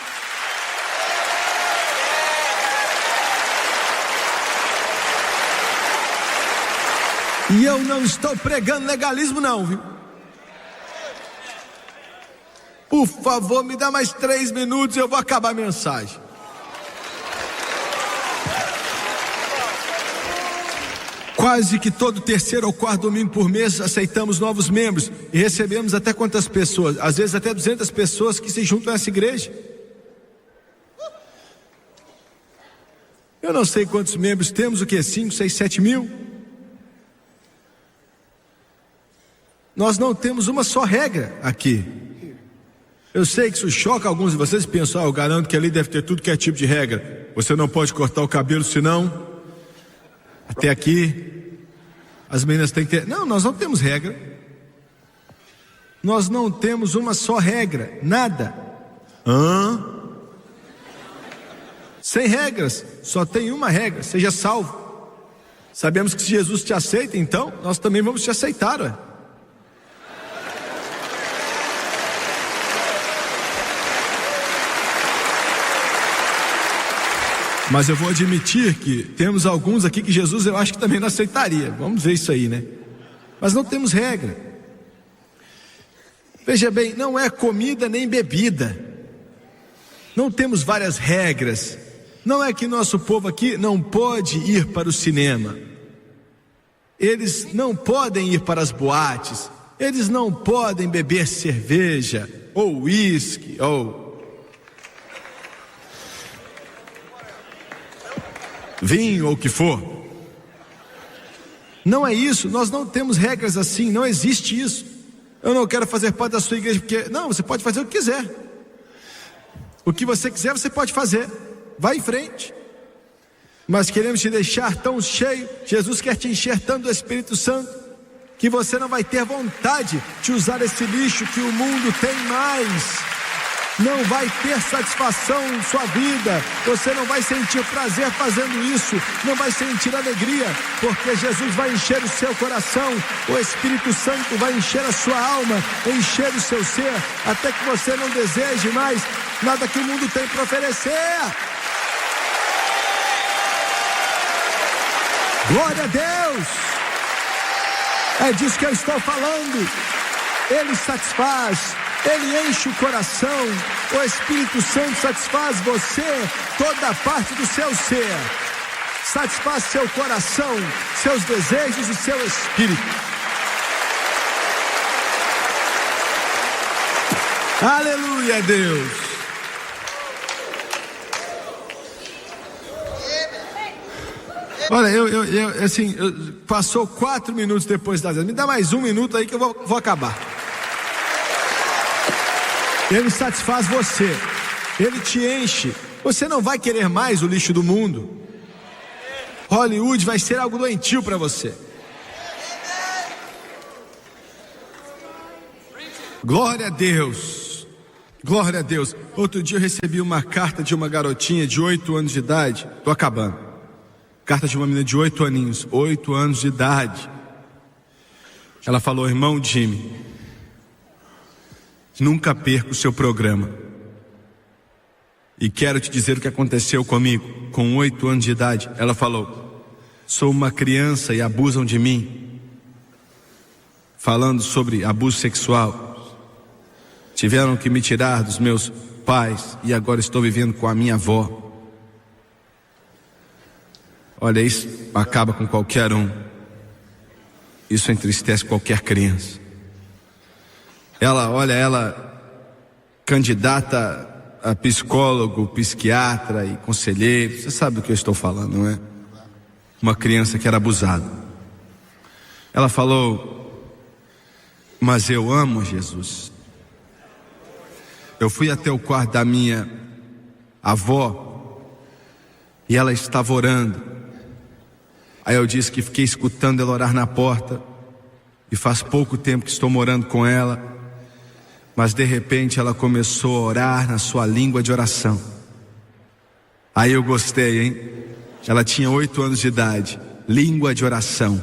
E eu não estou pregando legalismo não, viu? Por favor, me dá mais 3 minutos e eu vou acabar a mensagem. Quase que todo terceiro ou quarto domingo por mês aceitamos novos membros e recebemos até quantas pessoas? Às vezes até 200 pessoas que se juntam a essa igreja. Eu não sei quantos membros temos, o que? 5, 6, 7 mil? Nós não temos uma só regra aqui. Eu sei que isso choca alguns de vocês e pensam, eu garanto que ali deve ter tudo que é tipo de regra. Você não pode cortar o cabelo, senão até aqui as meninas têm que ter. Não, nós não temos regra. Nós não temos uma só regra, nada. Sem regras, só tem uma regra, seja salvo. Sabemos que se Jesus te aceita, então nós também vamos te aceitar, ué. Mas eu vou admitir que temos alguns aqui que Jesus eu acho que também não aceitaria. Vamos ver isso aí, né? Mas não temos regra. Veja bem, não é comida nem bebida. Não temos várias regras. Não é que nosso povo aqui não pode ir para o cinema. Eles não podem ir para as boates. Eles não podem beber cerveja ou uísque ou vinho ou o que for. Não é isso, nós não temos regras assim, não existe isso. Eu não quero fazer parte da sua igreja porque, não, você pode fazer o que quiser. O que você quiser você pode fazer, vai em frente. Mas queremos te deixar tão cheio, Jesus quer te encher tanto do Espírito Santo, que você não vai ter vontade de usar esse lixo que o mundo tem mais. Não vai ter satisfação em sua vida, você não vai sentir prazer fazendo isso, não vai sentir alegria, porque Jesus vai encher o seu coração, o Espírito Santo vai encher a sua alma, encher o seu ser, até que você não deseje mais nada que o mundo tem para oferecer. Glória a Deus! É disso que eu estou falando. Ele satisfaz, Ele enche o coração, o Espírito Santo satisfaz você, toda a parte do seu ser, satisfaz seu coração, seus desejos e seu espírito. Aleluia, Deus. Olha, passou 4 minutos depois das 10. Me dá mais 1 minuto aí que eu vou acabar. Ele satisfaz você, Ele te enche. Você não vai querer mais o lixo do mundo. Hollywood vai ser algo doentio para você. Glória a Deus, glória a Deus. Outro dia eu recebi uma carta de uma garotinha de 8 anos de idade. Tô acabando. Carta de uma menina de 8 aninhos, 8 anos de idade. Ela falou: irmão Jimmy, nunca perca o seu programa. E quero te dizer o que aconteceu comigo com 8 anos de idade. Ela falou: sou uma criança e abusam de mim. Falando sobre abuso sexual. Tiveram que me tirar dos meus pais e agora estou vivendo com a minha avó. Olha, isso acaba com qualquer um. Isso entristece qualquer criança. Ela candidata a psicólogo, psiquiatra e conselheiro. Você sabe do que eu estou falando, não é? Uma criança que era abusada. Ela falou: mas eu amo Jesus. Eu fui até o quarto da minha avó e ela estava orando. Aí eu disse que fiquei escutando ela orar na porta, e faz pouco tempo que estou morando com ela, mas de repente ela começou a orar na sua língua de oração. Aí eu gostei, hein? Ela tinha 8 anos de idade, língua de oração.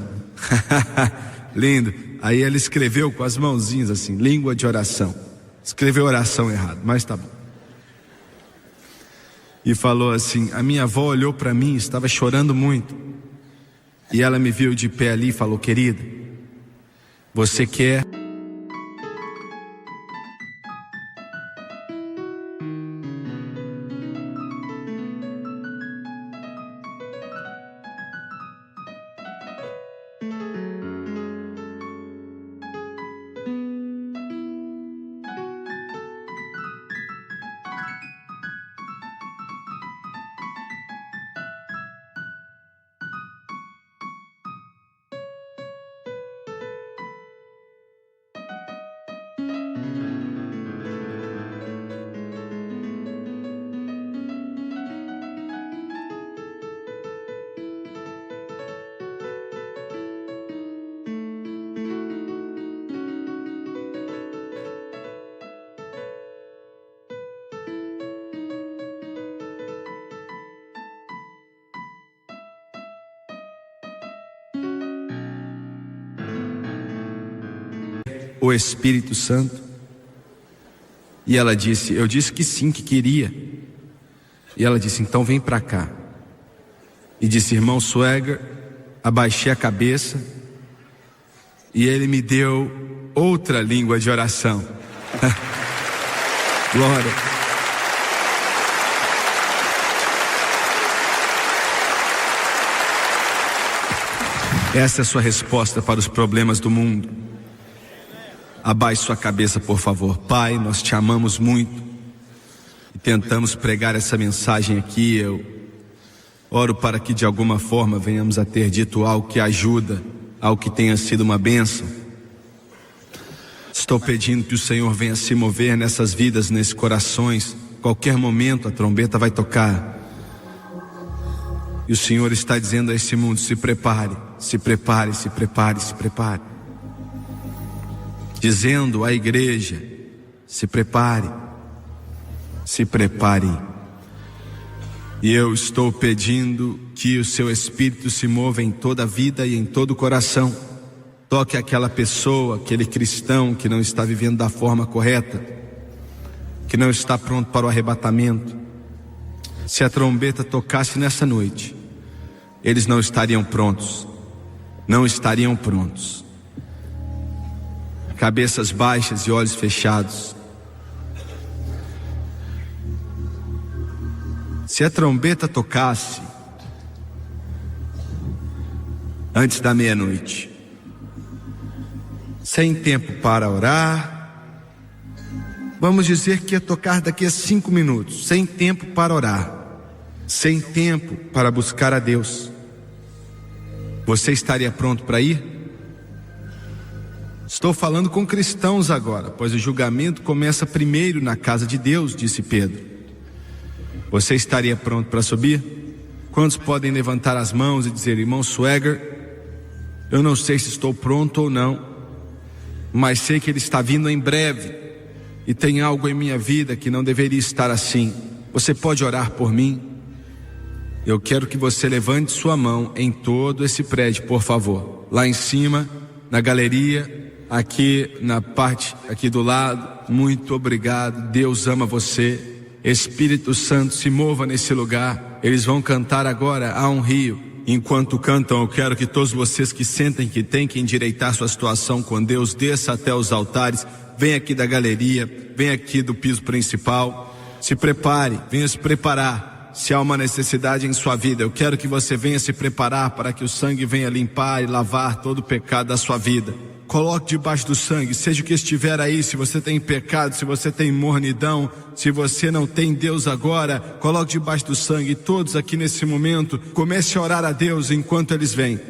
Lindo. Aí ela escreveu com as mãozinhas assim, língua de oração. Escreveu oração errado, mas tá bom. E falou assim: a minha avó olhou para mim, estava chorando muito. E ela me viu de pé ali e falou: querida, você quer... o Espírito Santo? E ela disse: eu disse que sim, que queria. E ela disse: então vem para cá. E disse: irmão Swagger, abaixei a cabeça e ele me deu outra língua de oração. Glória. Essa é a sua resposta para os problemas do mundo. Abaixe sua cabeça, por favor. Pai, nós te amamos muito e tentamos pregar essa mensagem aqui. Eu oro para que de alguma forma venhamos a ter dito algo que ajuda, algo que tenha sido uma bênção. Estou pedindo que o Senhor venha se mover nessas vidas, nesses corações. Qualquer momento a trombeta vai tocar. E o Senhor está dizendo a esse mundo: se prepare, se prepare, se prepare, se prepare. Dizendo à igreja: se prepare, se prepare. E eu estou pedindo que o seu Espírito se mova em toda a vida e em todo o coração. Toque aquela pessoa, aquele cristão que não está vivendo da forma correta, que não está pronto para o arrebatamento. Se a trombeta tocasse nessa noite, eles não estariam prontos. Não estariam prontos. Cabeças baixas e olhos fechados. Se a trombeta tocasse antes da meia-noite, sem tempo para orar, vamos dizer que ia tocar daqui a 5 minutos, sem tempo para orar, sem tempo para buscar a Deus, você estaria pronto para ir? Estou falando com cristãos agora, pois o julgamento começa primeiro na casa de Deus, disse Pedro. Você estaria pronto para subir? Quantos podem levantar as mãos e dizer: irmão Swagger, eu não sei se estou pronto ou não, mas sei que ele está vindo em breve, e tem algo em minha vida que não deveria estar assim. Você pode orar por mim? Eu quero que você levante sua mão em todo esse prédio, por favor. Lá em cima, na galeria, aqui na parte aqui do lado. Muito obrigado. Deus ama você. Espírito Santo, se mova nesse lugar. Eles vão cantar agora Há um Rio. Enquanto cantam, eu quero que todos vocês que sentem que têm que endireitar sua situação com Deus, desça até os altares. Vem aqui da galeria, vem aqui do piso principal. Se prepare, venha se preparar. Se há uma necessidade em sua vida, eu quero que você venha se preparar para que o sangue venha limpar e lavar todo o pecado da sua vida. Coloque debaixo do sangue, seja o que estiver aí. Se você tem pecado, se você tem mornidão, se você não tem Deus agora, coloque debaixo do sangue. Todos aqui nesse momento, comece a orar a Deus enquanto eles vêm.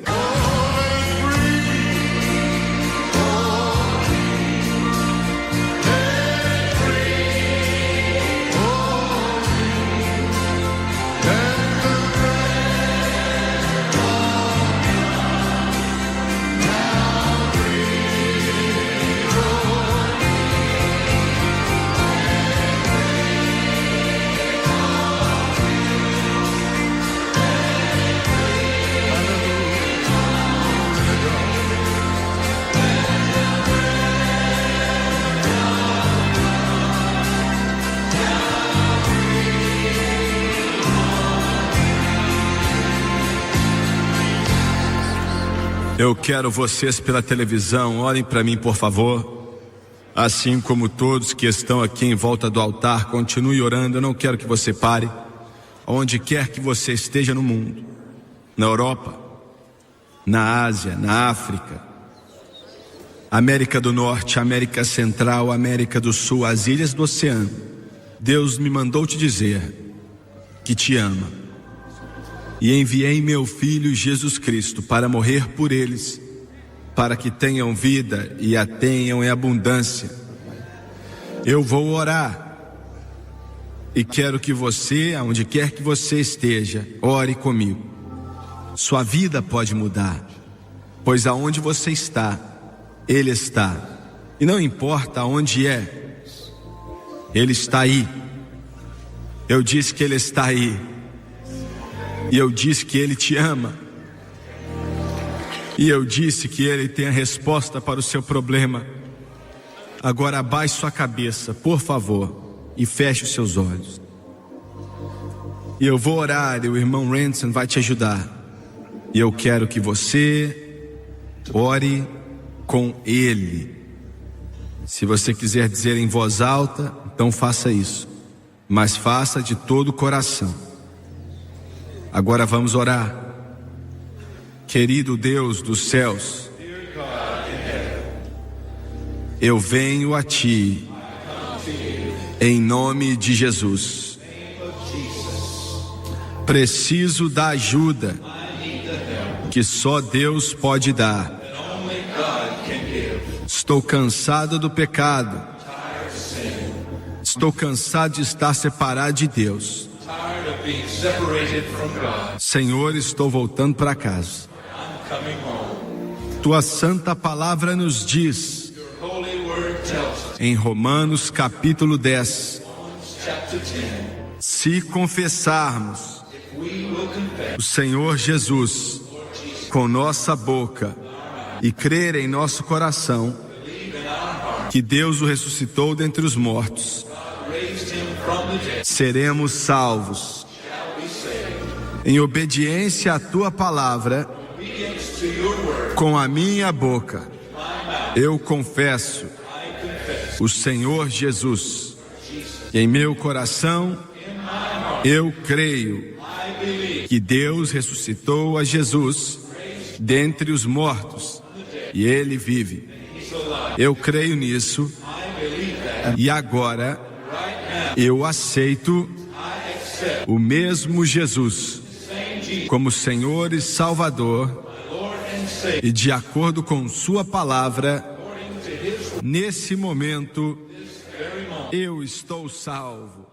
Eu quero vocês pela televisão, olhem para mim, por favor. Assim como todos que estão aqui em volta do altar, continue orando. Eu não quero que você pare. Onde quer que você esteja no mundo, na Europa, na Ásia, na África, América do Norte, América Central, América do Sul, as ilhas do oceano, Deus me mandou te dizer que te ama. E enviei meu Filho Jesus Cristo para morrer por eles, para que tenham vida e a tenham em abundância. Eu vou orar e quero que você, aonde quer que você esteja, ore comigo. Sua vida pode mudar, pois aonde você está, Ele está. E não importa aonde é, Ele está aí. Eu disse que Ele está aí. E eu disse que Ele te ama. E eu disse que Ele tem a resposta para o seu problema. Agora abaixe sua cabeça, por favor, e feche os seus olhos. E eu vou orar, e o irmão Ransom vai te ajudar. E eu quero que você ore com Ele. Se você quiser dizer em voz alta, então faça isso. Mas faça de todo o coração. Agora vamos orar. Querido Deus dos céus, eu venho a Ti em nome de Jesus. Preciso da ajuda que só Deus pode dar. Estou cansado do pecado. Estou cansado de estar separado de Deus. Senhor, estou voltando para casa. Tua santa palavra nos diz em Romanos capítulo 10: se confessarmos o Senhor Jesus com nossa boca e crer em nosso coração que Deus o ressuscitou dentre os mortos, seremos salvos. Em obediência à tua palavra, com a minha boca, eu confesso o Senhor Jesus. Em meu coração, eu creio que Deus ressuscitou a Jesus dentre os mortos e Ele vive. Eu creio nisso e agora eu aceito o mesmo Jesus como Senhor e Salvador, e de acordo com sua palavra Nesse momento, eu estou salvo.